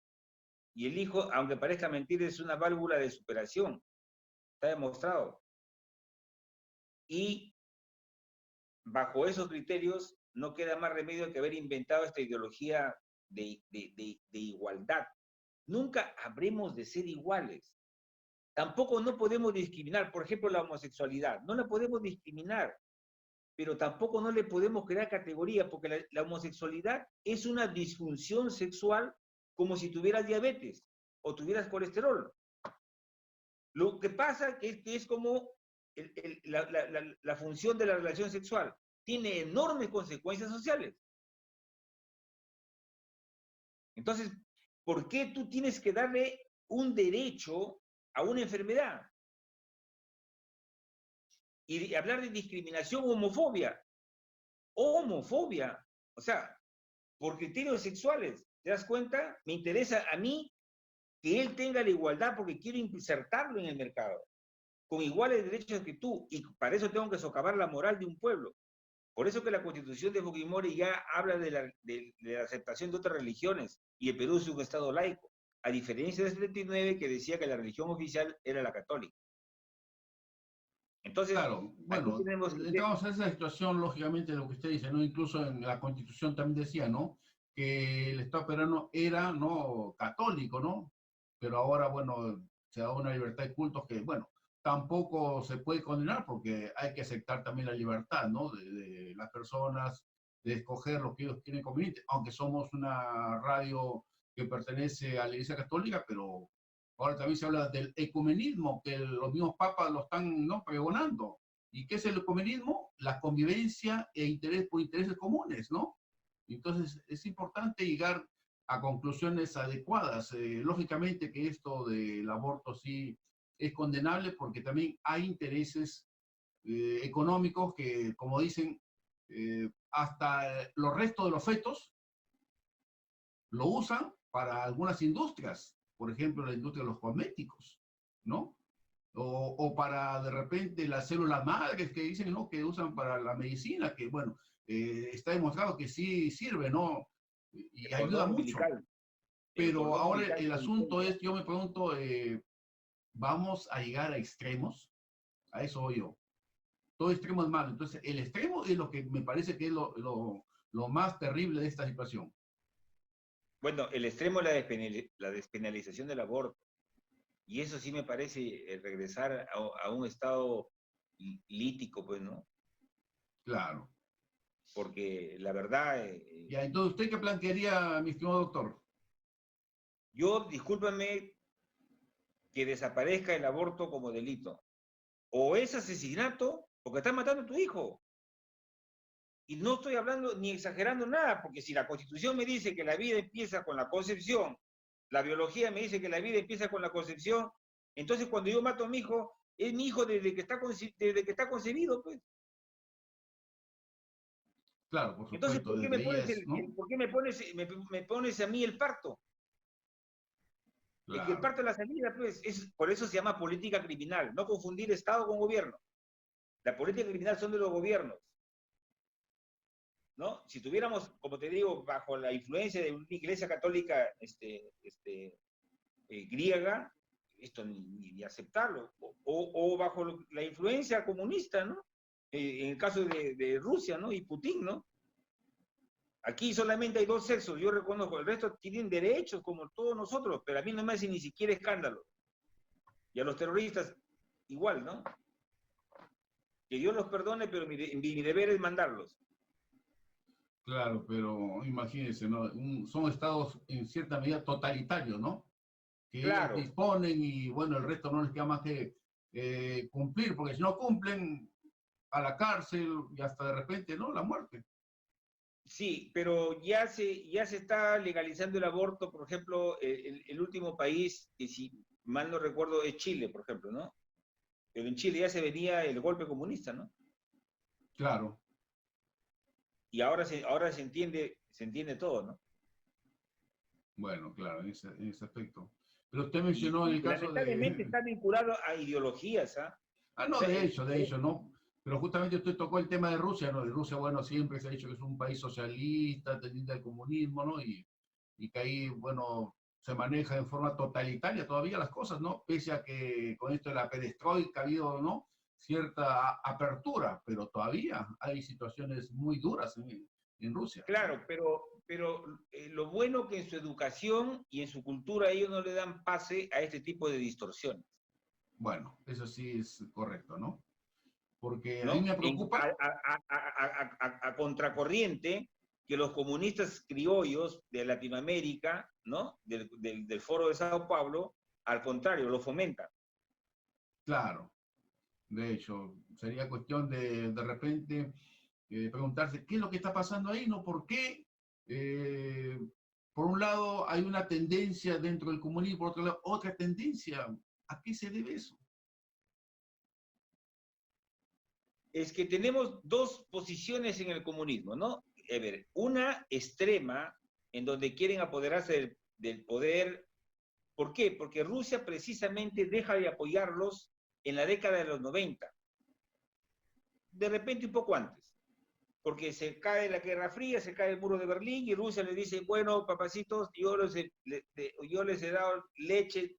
Y el hijo, aunque parezca mentira, es una válvula de superación. Está demostrado. Y bajo esos criterios no queda más remedio que haber inventado esta ideología de igualdad. Nunca habremos de ser iguales. Tampoco no podemos discriminar, por ejemplo, la homosexualidad. No la podemos discriminar, pero tampoco no le podemos crear categoría, porque la homosexualidad es una disfunción sexual como si tuvieras diabetes o tuvieras colesterol. Lo que pasa es que es como la función de la relación sexual. Tiene enormes consecuencias sociales. Entonces, ¿por qué tú tienes que darle un derecho a una enfermedad? Y hablar de discriminación, homofobia. Homofobia. O sea, por criterios sexuales. ¿Te das cuenta? Me interesa a mí que él tenga la igualdad porque quiero insertarlo en el mercado, con iguales derechos que tú, y para eso tengo que socavar la moral de un pueblo. Por eso que la Constitución de Fujimori ya habla de la aceptación de otras religiones, y el Perú es un Estado laico, a diferencia del 79 que decía que la religión oficial era la católica. Entonces,
Claro,
aquí
bueno,
tenemos que ser,
estamos en esa situación, lógicamente, de lo que usted dice, ¿no? Incluso en la Constitución también decía, ¿no? Que el Estado peruano era, ¿no? Católico, ¿no? Pero ahora, bueno, se da una libertad de cultos que, bueno, tampoco se puede condenar porque hay que aceptar también la libertad, ¿no? De las personas, de escoger lo que ellos quieren conveniente, aunque somos una radio que pertenece a la Iglesia Católica, pero ahora también se habla del ecumenismo, que los mismos papas lo están, ¿no? Pregonando. ¿Y qué es el ecumenismo? La convivencia e interés por intereses comunes, ¿no? Entonces es importante llegar a conclusiones adecuadas. Lógicamente que esto del aborto sí es condenable porque también hay intereses económicos que, como dicen, hasta los restos de los fetos lo usan para algunas industrias, por ejemplo, la industria de los cosméticos, ¿no? O para de repente las células madres que dicen, ¿no? Que usan para la medicina, que bueno, está demostrado que sí sirve, ¿no? Y
el
ayuda
cordón
mucho.
umbilical. El
Pero
cordón
ahora
umbilical
el
se
asunto
incendia.
es, yo me pregunto, ¿vamos a llegar a extremos? A eso voy yo. Todo extremo es malo. Entonces, el extremo es lo que me parece que es lo más terrible de esta situación.
Bueno, el extremo es la despenalización del aborto. Y eso sí me parece regresar a un estado lítico, pues, ¿no?
Claro.
Porque la verdad,
Ya, entonces, ¿usted qué plantearía, mi estimado doctor?
yo, discúlpame, que desaparezca el aborto como delito. O es asesinato, porque estás matando a tu hijo. Y no estoy hablando ni exagerando nada, porque si la Constitución me dice que la vida empieza con la concepción, la biología me dice que la vida empieza con la concepción, entonces cuando yo mato a mi hijo, es mi hijo desde que está concebido, pues.
Claro, por
Entonces,
supuesto,
¿por qué
desde
me
ahí
pones,
es, ¿no?
por qué me pones a mí el parto? Es que el
Claro.
parto es la salida, pues, por eso se llama política criminal, no confundir Estado con gobierno. La política criminal son de los gobiernos, ¿no? Si tuviéramos, como te digo, bajo la influencia de una iglesia católica griega, esto ni aceptarlo, o bajo la influencia comunista, ¿no? En el caso de Rusia, ¿no? Y Putin, ¿no? Aquí solamente hay dos sexos, yo reconozco, el resto tienen derechos como todos nosotros, pero a mí no me hace ni siquiera escándalo. Y a los terroristas igual, ¿no? Que Dios los perdone, pero mi deber es mandarlos.
Claro, pero imagínense, ¿no? Son estados en cierta medida totalitarios, ¿no? Que ellos
Claro,
disponen y bueno, el resto no les queda más que cumplir, porque si no cumplen, a la cárcel y hasta de repente, ¿no? La muerte.
sí, pero ya se está legalizando el aborto, por ejemplo, el último país, que si mal no recuerdo, es Chile, por ejemplo, ¿no? Pero en Chile ya se venía el golpe comunista, ¿no?
Claro,
Y ahora se entiende todo, ¿no?
bueno, claro, en ese aspecto. Pero usted
Y,
mencionó en el
y
caso
lamentablemente
de,
está vinculado a ideologías, ¿ah?
ah,
O
no,
sea,
de hecho, ¿no? Pero justamente usted tocó el tema de Rusia, ¿no? De Rusia, bueno, siempre se ha dicho que es un país socialista, tendiente al comunismo, ¿no? Y que ahí, bueno, se maneja en forma totalitaria todavía las cosas, ¿no? Pese a que con esto de la perestroika ha habido, ¿no? Cierta apertura, pero todavía hay situaciones muy duras en Rusia, ¿no?
claro, pero lo bueno que en su educación y en su cultura ellos no le dan pase a este tipo de distorsiones,
Bueno, eso sí es correcto, ¿no? Porque a mí
¿no?
me preocupa,
A contracorriente que los comunistas criollos de Latinoamérica, ¿no? Del Foro de Sao Paulo, al contrario, lo fomentan.
claro, de hecho, sería cuestión de repente preguntarse qué es lo que está pasando ahí, ¿no? ¿Por qué? Eh, por un lado hay una tendencia dentro del comunismo, por otro lado otra tendencia. ¿A qué se debe eso?
Es que tenemos dos posiciones en el comunismo, ¿no? a ver, una extrema en donde quieren apoderarse del poder. ¿Por qué? Porque Rusia precisamente deja de apoyarlos en la década de los 90. De repente un poco antes. Porque se cae la Guerra Fría, se cae el muro de Berlín y Rusia le dice, bueno, papacitos, yo les he dado leche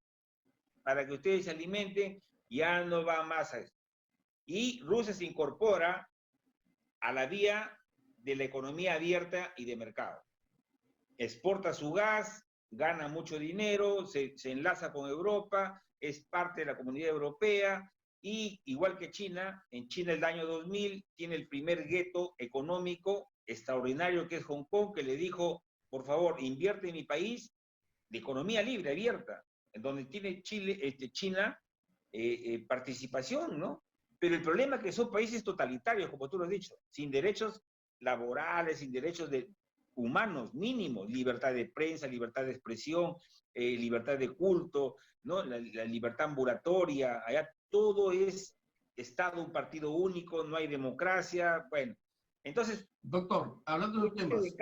para que ustedes se alimenten, ya no va más a eso. Y Rusia se incorpora a la vía de la economía abierta y de mercado. Exporta su gas, gana mucho dinero, se enlaza con Europa, es parte de la comunidad europea, y igual que China, en China el año 2000 tiene el primer gueto económico extraordinario que es Hong Kong, que le dijo, por favor, invierte en mi país de economía libre, abierta, en donde tiene China participación, ¿no? Pero el problema es que son países totalitarios, como tú lo has dicho, sin derechos laborales, sin derechos humanos mínimos, libertad de prensa, libertad de expresión, libertad de culto, ¿no? La libertad ambulatoria, allá todo es Estado, un partido único, no hay democracia, bueno. Entonces,
doctor, hablando de los temas,
en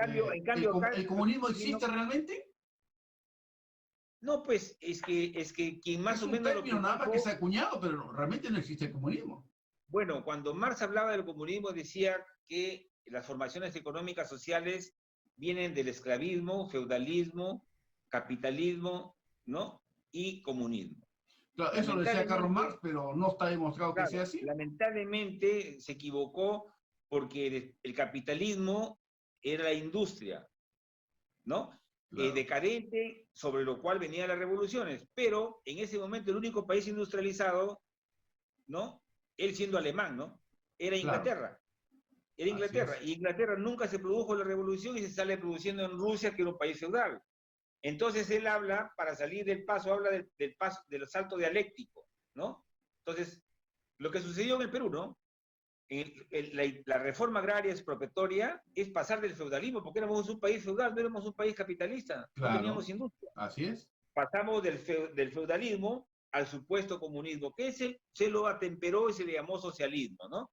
cambio acá,
¿el comunismo existe realmente?
No, pues es que quien más
Es
o
un
menos lo
término nada más
criticó,
que se ha acuñado, pero realmente no existe el comunismo.
bueno, cuando Marx hablaba del comunismo decía que las formaciones económicas sociales vienen del esclavismo, feudalismo, capitalismo, ¿no? Y comunismo.
Claro, eso lo decía Karl Marx, pero no está demostrado que
Claro,
sea así.
lamentablemente se equivocó porque el capitalismo era la industria, ¿no?
Claro.
Decadente, sobre lo cual venían las revoluciones, pero en ese momento el único país industrializado, ¿no? Él siendo alemán, ¿no? Era Inglaterra.
Claro.
Era Inglaterra. Y Inglaterra nunca se produjo la revolución y se sale produciendo en Rusia, que era un país feudal. Entonces él habla, para salir del paso, habla del paso, del salto dialéctico, ¿no? Entonces, lo que sucedió en el Perú, ¿no? La reforma agraria expropiatoria es pasar del feudalismo, porque éramos un país feudal, no éramos un país capitalista,
Claro.
no teníamos industria.
Así es.
Pasamos del feudalismo al supuesto comunismo, que ese se lo atemperó y se le llamó socialismo, ¿no?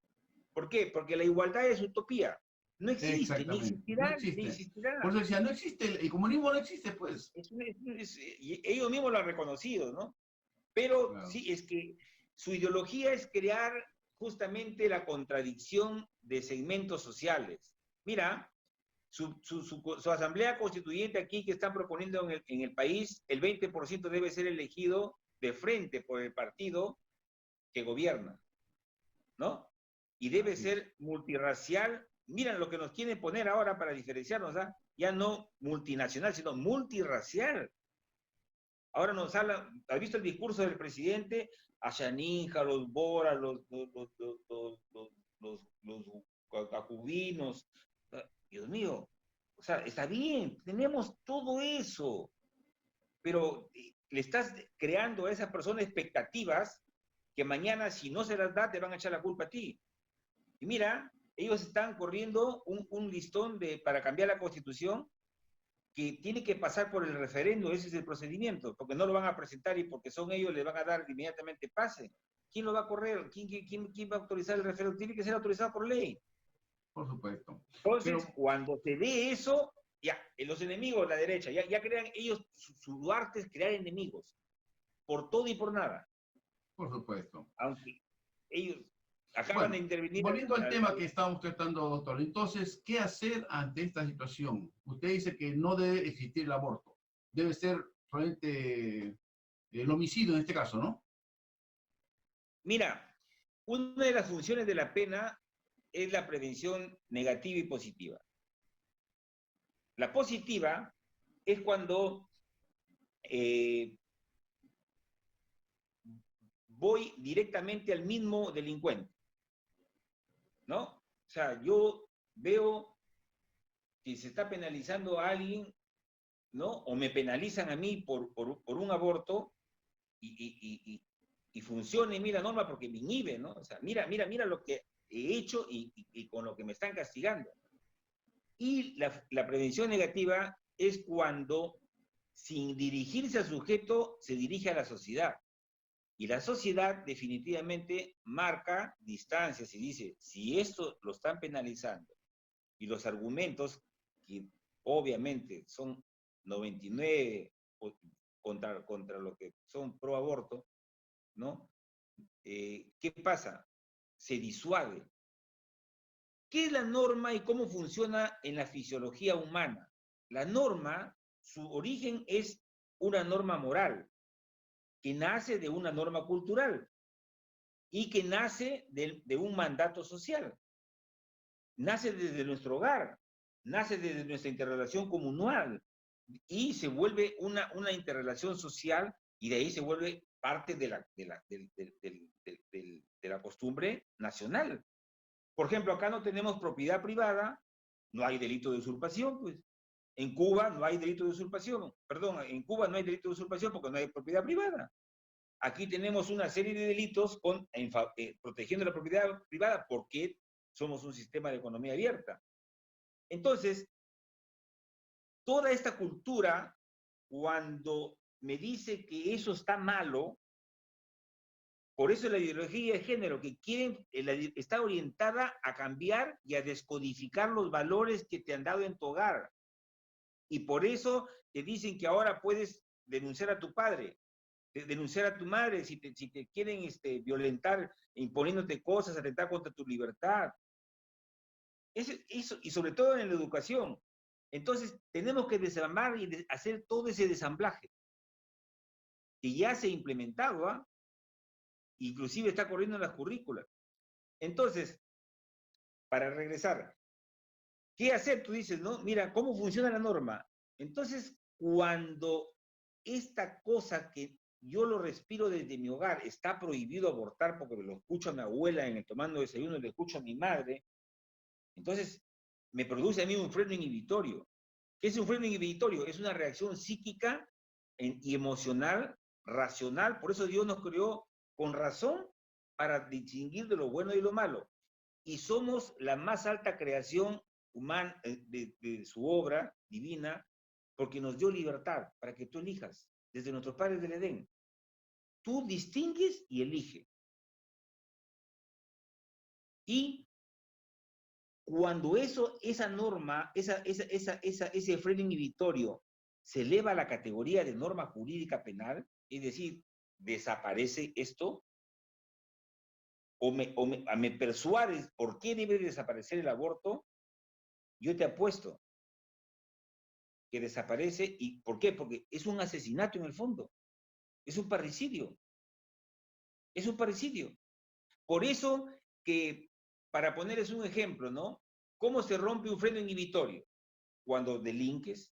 ¿Por qué? Porque la igualdad es utopía. No existe, ni existirá,
no existe.
ni existirá.
Por eso decía, no existe, el comunismo no existe, pues.
Y ellos mismos lo han reconocido, ¿no? Pero claro, sí, es que su ideología es crear justamente la contradicción de segmentos sociales. Mira, su asamblea constituyente aquí que están proponiendo en el país, el 20% debe ser elegido de frente por el partido que gobierna, ¿no? Y debe ser multirracial. Miren lo que nos quieren poner ahora para diferenciarnos, ¿ah? Ya no multinacional, sino multirracial. Ahora nos hablan, ¿has visto el discurso del presidente? A Shaninja, los Bora, los cacubinos. Dios mío, o sea, está bien, tenemos todo eso, pero le estás creando a esa persona expectativas que mañana, si no se las da, te van a echar la culpa a ti. Y mira, ellos están corriendo un listón para cambiar la Constitución que tiene que pasar por el referendo, ese es el procedimiento, porque no lo van a presentar y porque son ellos, le van a dar inmediatamente pase. ¿Quién lo va a correr? ¿Quién va a autorizar el referendo? Tiene que ser autorizado por ley.
Por supuesto.
Entonces, cuando se dé eso, ya, los enemigos, la derecha, ya crean ellos, su arte es crear enemigos, por todo y por nada.
Por supuesto.
Aunque ellos acaban de intervenir.
Volviendo al tema que estábamos tratando, doctor, entonces, ¿qué hacer ante esta situación? Usted dice que no debe existir el aborto, debe ser solamente el homicidio en este caso, ¿no?
Mira, una de las funciones de la pena es la prevención negativa y positiva. La positiva es cuando voy directamente al mismo delincuente, ¿no? O sea, yo veo que se está penalizando a alguien, ¿no? O me penalizan a mí por un aborto y funciona en mí la norma porque me inhibe, ¿no? O sea, mira lo que he hecho y con lo que me están castigando. Y la prevención negativa es cuando, sin dirigirse al sujeto, se dirige a la sociedad. Y la sociedad definitivamente marca distancias y dice, si esto lo están penalizando y los argumentos, que obviamente son 99 contra lo que son pro aborto, ¿no? ¿Qué pasa? Se disuade. ¿Qué es la norma y cómo funciona en la fisiología humana? La norma, su origen es una norma moral, que nace de una norma cultural y que nace de un mandato social. Nace desde nuestro hogar, nace desde nuestra interrelación comunal y se vuelve una interrelación social y de ahí se vuelve parte de la costumbre nacional. Por ejemplo, acá no tenemos propiedad privada, no hay delito de usurpación, pues. En Cuba no hay delito de usurpación, perdón, en Cuba no hay delito de usurpación porque no hay propiedad privada. Aquí tenemos una serie de delitos protegiendo la propiedad privada porque somos un sistema de economía abierta. Entonces, toda esta cultura, cuando me dice que eso está malo, por eso la ideología de género que está orientada a cambiar y a descodificar los valores que te han dado en tu hogar. Y por eso te dicen que ahora puedes denunciar a tu padre, denunciar a tu madre si te quieren violentar, imponiéndote cosas, atentar contra tu libertad. Eso, y sobre todo en la educación. Entonces, tenemos que desarmar y hacer todo ese desamblaje. Que ya se ha implementado, ¿ah? Inclusive está corriendo en las currículas. Entonces, para regresar, ¿qué hacer? Tú dices, ¿no? Mira, ¿cómo funciona la norma? Entonces, cuando esta cosa que yo lo respiro desde mi hogar, está prohibido abortar porque lo escucho a mi abuela en el tomando desayuno y lo escucho a mi madre, entonces me produce a mí un freno inhibitorio. ¿Qué es un freno inhibitorio? Es una reacción psíquica y emocional, racional. Por eso Dios nos creó con razón para distinguir de lo bueno y lo malo. Y somos la más alta creación humana de su obra divina, porque nos dio libertad para que tú elijas, desde nuestros padres del Edén. Tú distingues y eliges. Y cuando esa norma, ese freno inhibitorio se eleva a la categoría de norma jurídica penal, es decir, desaparece esto, o me persuades por qué debe desaparecer el aborto, yo te apuesto que desaparece. ¿Y por qué? Porque es un asesinato en el fondo, es un parricidio, es un parricidio. Por eso que, para ponerles un ejemplo, ¿no? ¿Cómo se rompe un freno inhibitorio? Cuando delinques.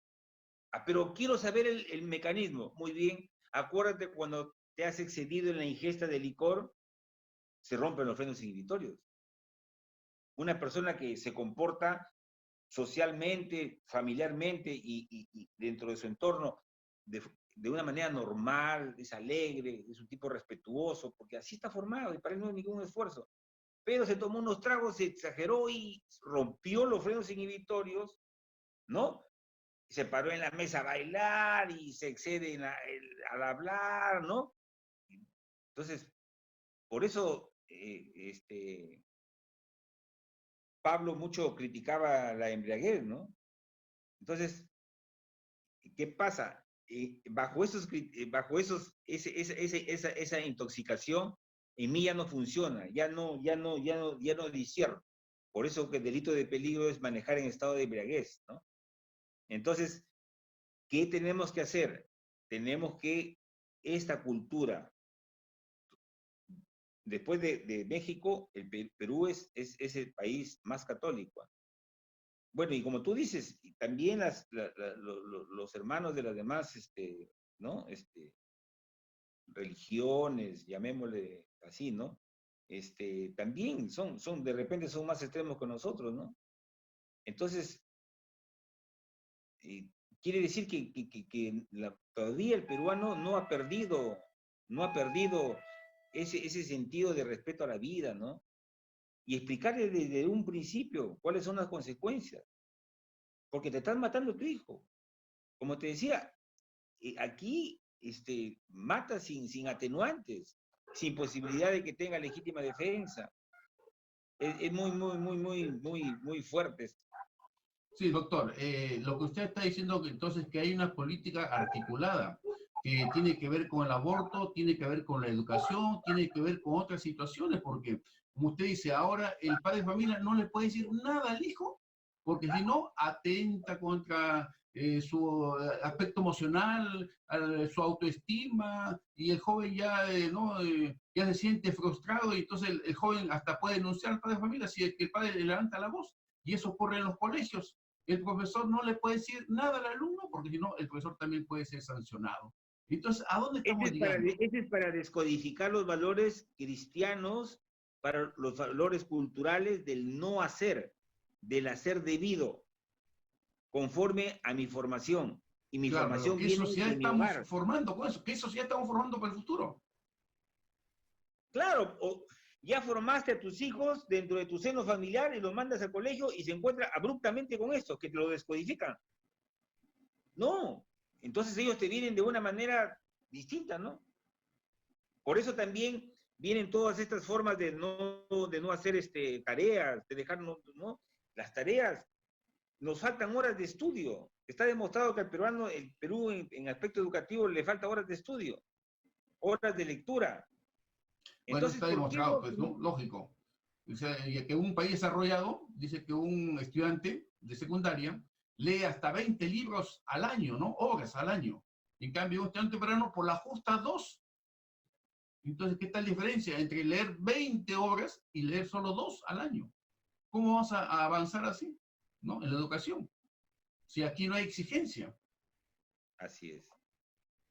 Pero quiero saber el mecanismo. Muy bien, acuérdate cuando te has excedido en la ingesta de licor, se rompen los frenos inhibitorios. Una persona que se comporta socialmente, familiarmente y dentro de su entorno de una manera normal, es alegre, es un tipo respetuoso, porque así está formado y para él no hay ningún esfuerzo. Pero se tomó unos tragos, se exageró y rompió los frenos inhibitorios, ¿no? Se paró en la mesa a bailar y se excede al hablar, ¿no? Entonces, por eso Pablo mucho criticaba la embriaguez, ¿no? Entonces, ¿qué pasa? Esa intoxicación en mí ya no funciona, ya no discierno. Por eso que el delito de peligro es manejar en estado de embriaguez, ¿no? Entonces, ¿qué tenemos que hacer? Tenemos que esta cultura, después de México, el Perú es el país más católico. Bueno, y como tú dices, también los hermanos de las demás, ¿no? Religiones, llamémosle así, ¿no? También de repente son más extremos que nosotros, ¿no? Entonces, quiere decir que todavía el peruano no ha perdido ese sentido de respeto a la vida, ¿no? Y explicarle desde un principio cuáles son las consecuencias. Porque te están matando a tu hijo. Como te decía, aquí mata sin atenuantes, sin posibilidad de que tenga legítima defensa. Es muy fuerte.
Sí, doctor, lo que usted está diciendo que entonces que hay una política articulada que tiene que ver con el aborto, tiene que ver con la educación, tiene que ver con otras situaciones, porque como usted dice, ahora el padre de familia no le puede decir nada al hijo, porque si no, atenta contra su aspecto emocional, su autoestima, y el joven ya, ¿no? Ya se siente frustrado, y entonces el joven hasta puede denunciar al padre de familia si es que el padre le levanta la voz, y eso ocurre en los colegios. El profesor no le puede decir nada al alumno porque si no, el profesor también puede ser sancionado. Entonces, ¿a dónde
Ese
estamos
es para,
llegando?
ese es para descodificar los valores cristianos, para los valores culturales del no hacer, del hacer debido, conforme a mi formación. Y mi
Claro, pero
formación
¿qué
viene
sociedad
de mi
estamos
hogar.
formando con eso? ¿Qué sociedad estamos formando para el futuro?
Claro, ya formaste a tus hijos dentro de tu seno familiar y los mandas al colegio y se encuentra abruptamente con esto, que te lo descodifican. No, entonces ellos te vienen de una manera distinta, ¿no? Por eso también vienen todas estas formas de no hacer tareas, de dejar, ¿no? Las tareas, nos faltan horas de estudio. Está demostrado que al peruano, el Perú en aspecto educativo le falta horas de estudio, horas de lectura.
Bueno,
Entonces,
está
¿por qué
demostrado,
no?
pues, ¿no? Lógico. O sea, y que un país desarrollado, dice que un estudiante de secundaria lee hasta 20 libros al año, ¿no? Horas al año. En cambio, un estudiante peruano por la justa dos. Entonces, ¿qué tal la diferencia entre leer 20 horas y leer solo dos al año? ¿Cómo vamos a avanzar así, ¿no? En la educación, si aquí no hay exigencia.
Así es.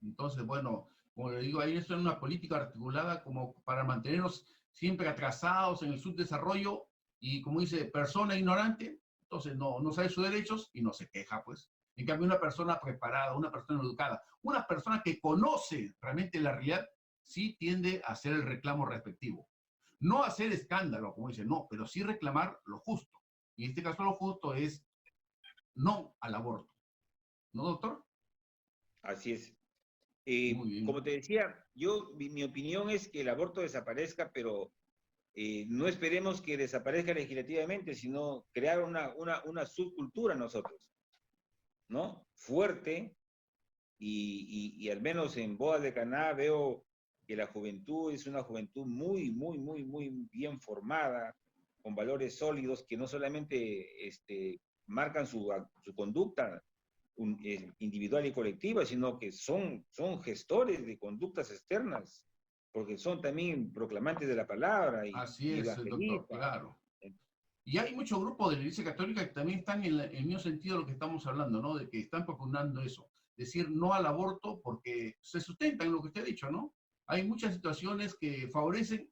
Entonces, bueno, como le digo, ahí eso es una política articulada como para mantenernos siempre atrasados en el subdesarrollo y, como dice, persona ignorante, entonces no sabe sus derechos y no se queja, pues. En cambio, una persona preparada, una persona educada, una persona que conoce realmente la realidad, sí tiende a hacer el reclamo respectivo. No hacer escándalo, como dice, no, pero sí reclamar lo justo. Y en este caso lo justo es no al aborto. ¿No, doctor?
Así es.
Muy bien.
Como te decía, mi opinión es que el aborto desaparezca, pero no esperemos que desaparezca legislativamente, sino crear una subcultura nosotros, ¿no? Fuerte, y al menos en Bodas de Caná veo que la juventud es una juventud muy, muy, muy, muy bien formada, con valores sólidos que no solamente marcan su conducta individual y colectiva, sino que son gestores de conductas externas, porque son también proclamantes de la palabra
Así
y
es, doctor,
evangelistas.
claro. Y hay muchos grupos de la Iglesia Católica que también están en el mismo sentido de lo que estamos hablando, ¿no? De que están propugnando eso, decir no al aborto porque se sustenta en lo que usted ha dicho, ¿no? Hay muchas situaciones que favorecen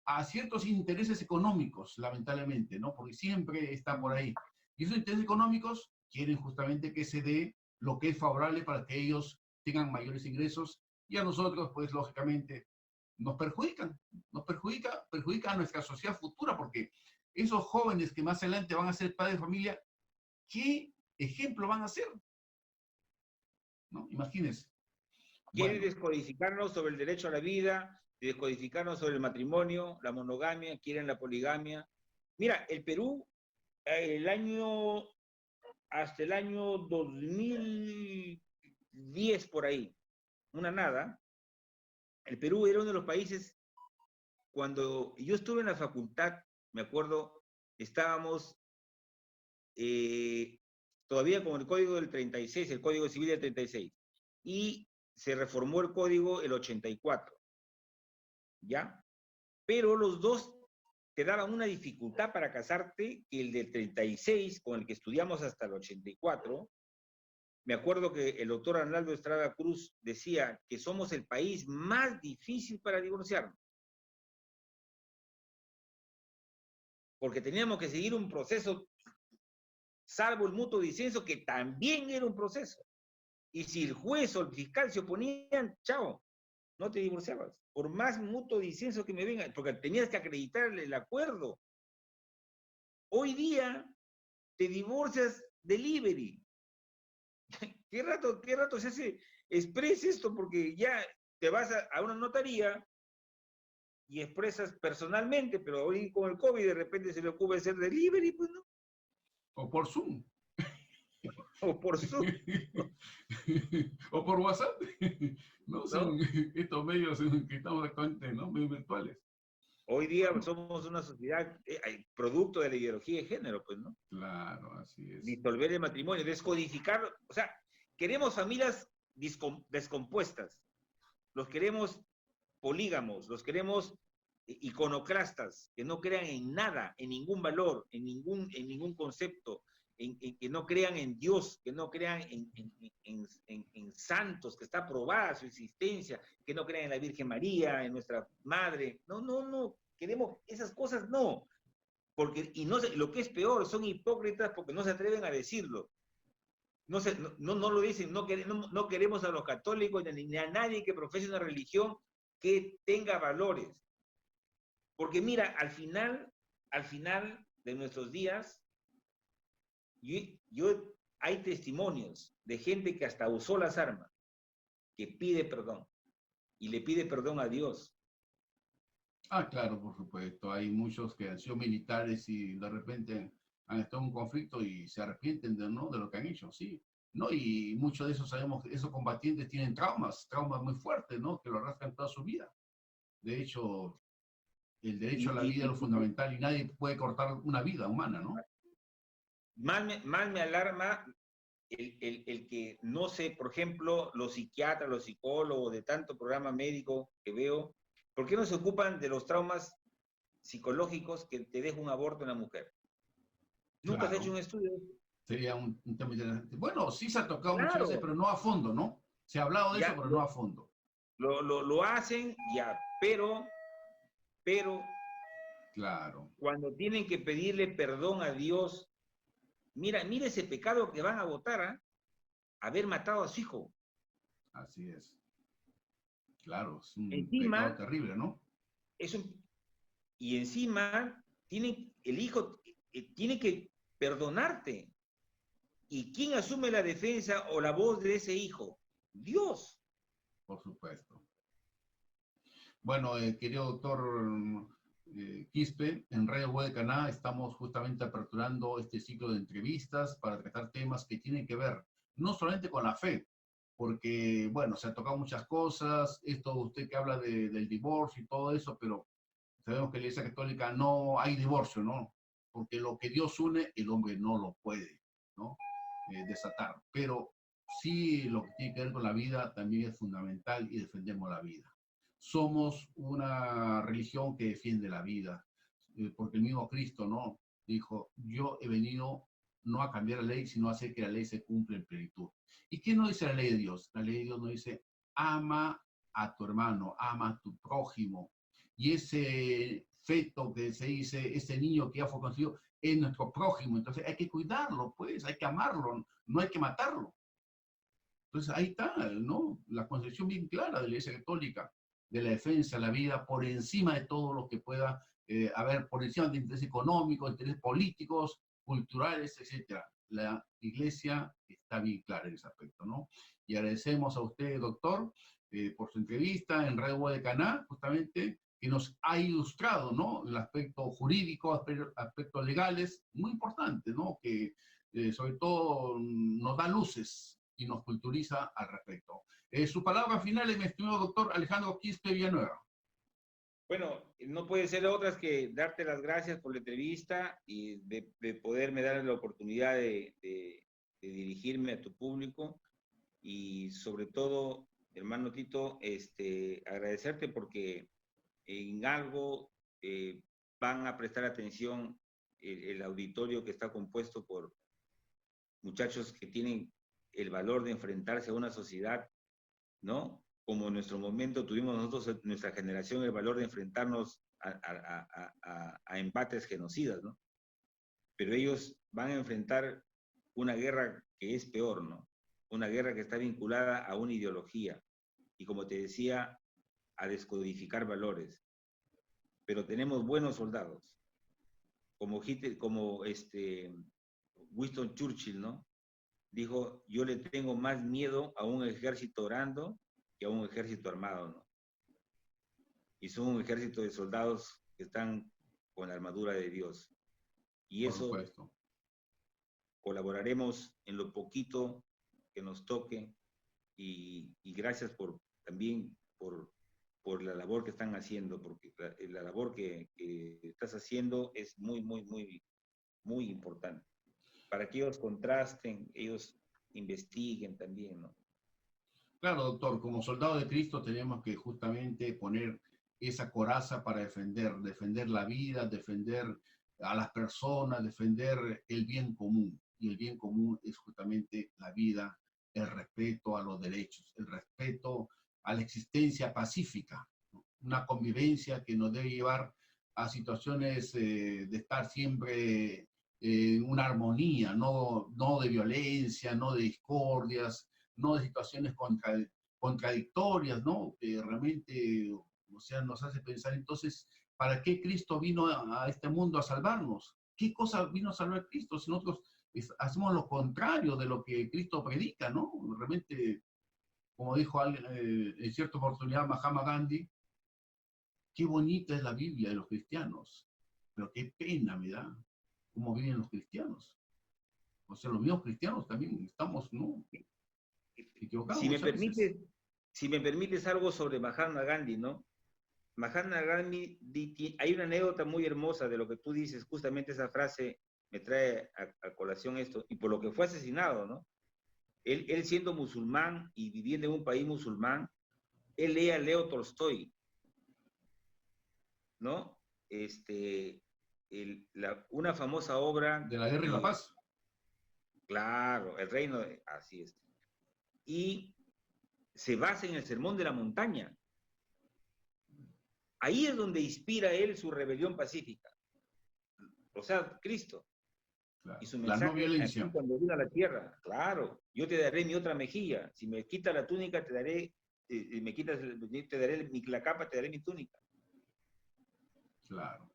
a ciertos intereses económicos, lamentablemente, ¿no? Porque siempre está por ahí. Y esos intereses económicos quieren justamente que se dé lo que es favorable para que ellos tengan mayores ingresos y a nosotros, pues, lógicamente, perjudica a nuestra sociedad futura, porque esos jóvenes que más adelante van a ser padres de familia, ¿qué ejemplo van a ser? ¿No? Imagínense.
Quiere
Bueno,
descodificarnos sobre el derecho a la vida, descodificarnos sobre el matrimonio, la monogamia, quieren la poligamia. Mira, el Perú, hasta el año 2010 por ahí, una nada, el Perú era uno de los países, cuando yo estuve en la facultad, me acuerdo, estábamos todavía con el código del 36, el código civil del 36, y se reformó el código el 84, ¿ya? Pero los dos te daban una dificultad para casarte que el del 36, con el que estudiamos hasta el 84, me acuerdo que el doctor Arnaldo Estrada Cruz decía que somos el país más difícil para divorciarnos, porque teníamos que seguir un proceso, salvo el mutuo disenso, que también era un proceso. Y si el juez o el fiscal se oponían, chao, no te divorciabas. Por más mutuo disenso que me venga, porque tenías que acreditar el acuerdo. Hoy día te divorcias delivery. ¿Qué rato se hace express esto? Porque ya te vas a una notaría y expresas personalmente, pero hoy con el COVID de repente se le ocurre hacer delivery, pues no.
o por Zoom.
o por Zoom,
O por WhatsApp. No son
¿no?
estos medios que estamos actualmente, ¿no? Medios virtuales.
Hoy día
Bueno,
somos una sociedad producto de la ideología de género, pues, ¿no?
claro, así es.
Disolver el matrimonio, descodificar, o sea, queremos familias descompuestas, los queremos polígamos, los queremos iconoclastas, que no crean en nada, en ningún valor, en ningún concepto, que no crean en Dios, que no crean en santos, que está probada su existencia, que no crean en la Virgen María, en nuestra Madre. No, no, no, queremos esas cosas, no. Porque, y no lo que es peor, son hipócritas porque no se atreven a decirlo. No lo dicen, no queremos a los católicos ni a nadie que profese una religión que tenga valores. Porque mira, al final de nuestros días, hay testimonios de gente que hasta usó las armas, que pide perdón, y le pide perdón a Dios.
Ah, claro, por supuesto. Hay muchos que han sido militares y de repente han estado en un conflicto y se arrepienten de, ¿no? de lo que han hecho, sí. ¿No? Y muchos de esos sabemos que esos combatientes tienen traumas muy fuertes, ¿no? Que lo arrastran toda su vida. De hecho, el derecho a la vida es lo fundamental y nadie puede cortar una vida humana, ¿no?
Más me alarma el que, no sé, por ejemplo, los psiquiatras, los psicólogos de tanto programa médico que veo, ¿por qué no se ocupan de los traumas psicológicos que te deja un aborto en la mujer? Nunca se ha hecho
Claro,
un estudio.
sería un tema interesante. Bueno, sí se ha tocado muchas veces,
Claro,
pero no a fondo, ¿no? Se ha hablado de eso,
ya
pero no a fondo.
lo hacen, ya, pero
Claro,
cuando tienen que pedirle perdón a Dios, mira ese pecado que van a votar, ¿eh? Haber matado a su hijo.
así es. Claro, es un pecado
Encima,
terrible, ¿no?
es un, y encima, el hijo tiene que perdonarte. ¿Y quién asume la defensa o la voz de ese hijo? Dios.
Por supuesto. Bueno, querido doctor Quispe, en Radio Web de Caná estamos justamente aperturando este ciclo de entrevistas para tratar temas que tienen que ver no solamente con la fe, porque, bueno, se han tocado muchas cosas, esto usted que habla del divorcio y todo eso, pero sabemos que en la Iglesia Católica no hay divorcio, ¿no? Porque lo que Dios une, el hombre no lo puede, ¿no? Desatar. Pero sí lo que tiene que ver con la vida también es fundamental y defendemos la vida. Somos una religión que defiende la vida, porque el mismo Cristo, ¿no? Dijo, yo he venido no a cambiar la ley, sino a hacer que la ley se cumpla en plenitud. ¿Y qué no dice la ley de Dios? La ley de Dios nos dice, ama a tu hermano, ama a tu prójimo, y ese feto que se dice, ese niño que ya fue concebido, es nuestro prójimo. Entonces hay que cuidarlo, pues, hay que amarlo, no hay que matarlo. Entonces ahí está, ¿no? La concepción bien clara de la Iglesia Católica, de la defensa de la vida por encima de todo lo que pueda haber, por encima de intereses económicos, intereses políticos, culturales, etcétera. La Iglesia está bien clara en ese aspecto, ¿no? Y agradecemos a usted, doctor, por su entrevista en Radio Web de Caná, justamente, que nos ha ilustrado, ¿no? El aspecto jurídico, aspectos legales, muy importante, ¿no? Que sobre todo nos da luces y nos culturiza al respecto. Sus palabras finales, mi estimado doctor Alejandro Quispe Villanueva.
Bueno, no puede ser otras que darte las gracias por la entrevista y de poderme dar la oportunidad de dirigirme a tu público y sobre todo, hermano Tito, agradecerte porque en algo van a prestar atención el auditorio que está compuesto por muchachos que tienen el valor de enfrentarse a una sociedad, ¿no? Como en nuestro momento tuvimos nosotros, nuestra generación, el valor de enfrentarnos a embates genocidas, ¿no? Pero ellos van a enfrentar una guerra que es peor, ¿no? Una guerra que está vinculada a una ideología y, como te decía, a descodificar valores. Pero tenemos buenos soldados, como Hitler, como Winston Churchill, ¿no? Dijo, yo le tengo más miedo a un ejército orando que a un ejército armado, ¿no? Y son un ejército de soldados que están con la armadura de Dios. Y
Por
eso,
supuesto.
colaboraremos en lo poquito que nos toque y gracias también por la labor que están haciendo, porque la labor que estás haciendo es muy, muy, muy, muy importante. Para que ellos contrasten, ellos investiguen también, ¿no?
Claro, doctor, como soldado de Cristo tenemos que justamente poner esa coraza para defender la vida, defender a las personas, defender el bien común. Y el bien común es justamente la vida, el respeto a los derechos, el respeto a la existencia pacífica, ¿no? Una convivencia que nos debe llevar a situaciones de estar siempre en una armonía, no de violencia, no de discordias, no de situaciones contradictorias, ¿no? Que realmente, o sea, nos hace pensar entonces, ¿para qué Cristo vino a este mundo a salvarnos? ¿Qué cosa vino a salvar Cristo si nosotros hacemos lo contrario de lo que Cristo predica, ¿no? Realmente, como dijo en cierta oportunidad Mahatma Gandhi, qué bonita es la Biblia de los cristianos, pero qué pena me da cómo viven los cristianos. O sea, los mismos cristianos también estamos, ¿no? Equivocados
Si me
muchas veces.
permites algo sobre Mahatma Gandhi, ¿no? Mahatma Gandhi, hay una anécdota muy hermosa de lo que tú dices, justamente esa frase me trae a colación esto, y por lo que fue asesinado, ¿no? Él siendo musulmán y viviendo en un país musulmán, él lee a Leo Tolstoy, ¿no? Una famosa obra...
De la guerra y la paz.
Claro, el reino, así es. Y se basa en el Sermón de la Montaña. Ahí es donde inspira él su rebelión pacífica. O sea, Cristo.
Claro.
Y su
La no
mensaje aquí
violencia.
cuando vino a la tierra. Claro, yo te daré mi otra mejilla. Si me quitas la túnica, te daré, te daré la capa, te daré mi túnica.
Claro.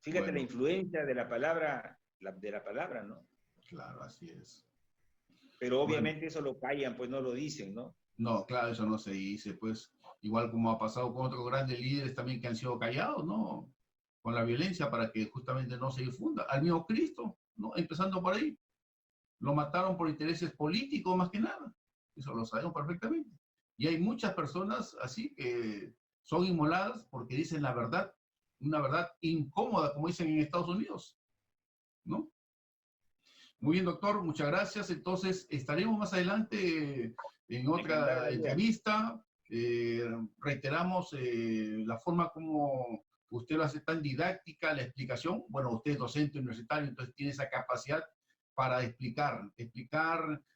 Fíjate
Bueno,
la influencia de la palabra, ¿no?
claro, así es.
Pero
Bueno,
obviamente eso lo callan, pues no lo dicen, ¿no?
no, claro, eso no se dice, pues, igual como ha pasado con otros grandes líderes también que han sido callados, ¿no? Con la violencia para que justamente no se difunda. Al mismo Cristo, ¿no? Empezando por ahí. Lo mataron por intereses políticos más que nada. Eso lo sabemos perfectamente. Y hay muchas personas así que son inmoladas porque dicen la verdad, una verdad incómoda, como dicen en Estados Unidos, ¿no? Muy bien, doctor, muchas gracias. Entonces, estaremos más adelante en
Encantada
otra
la vida.
entrevista. Reiteramos la forma como usted lo hace tan didáctica, la explicación. Bueno, usted es docente universitario, entonces tiene esa capacidad para explicar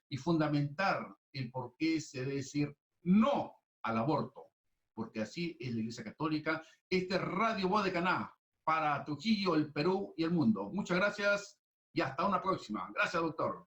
y fundamentar el por qué se debe decir no al aborto, porque así es la Iglesia Católica. Este es Radio Voz de Caná para Trujillo, el Perú y el mundo. Muchas gracias y hasta una próxima. Gracias, doctor.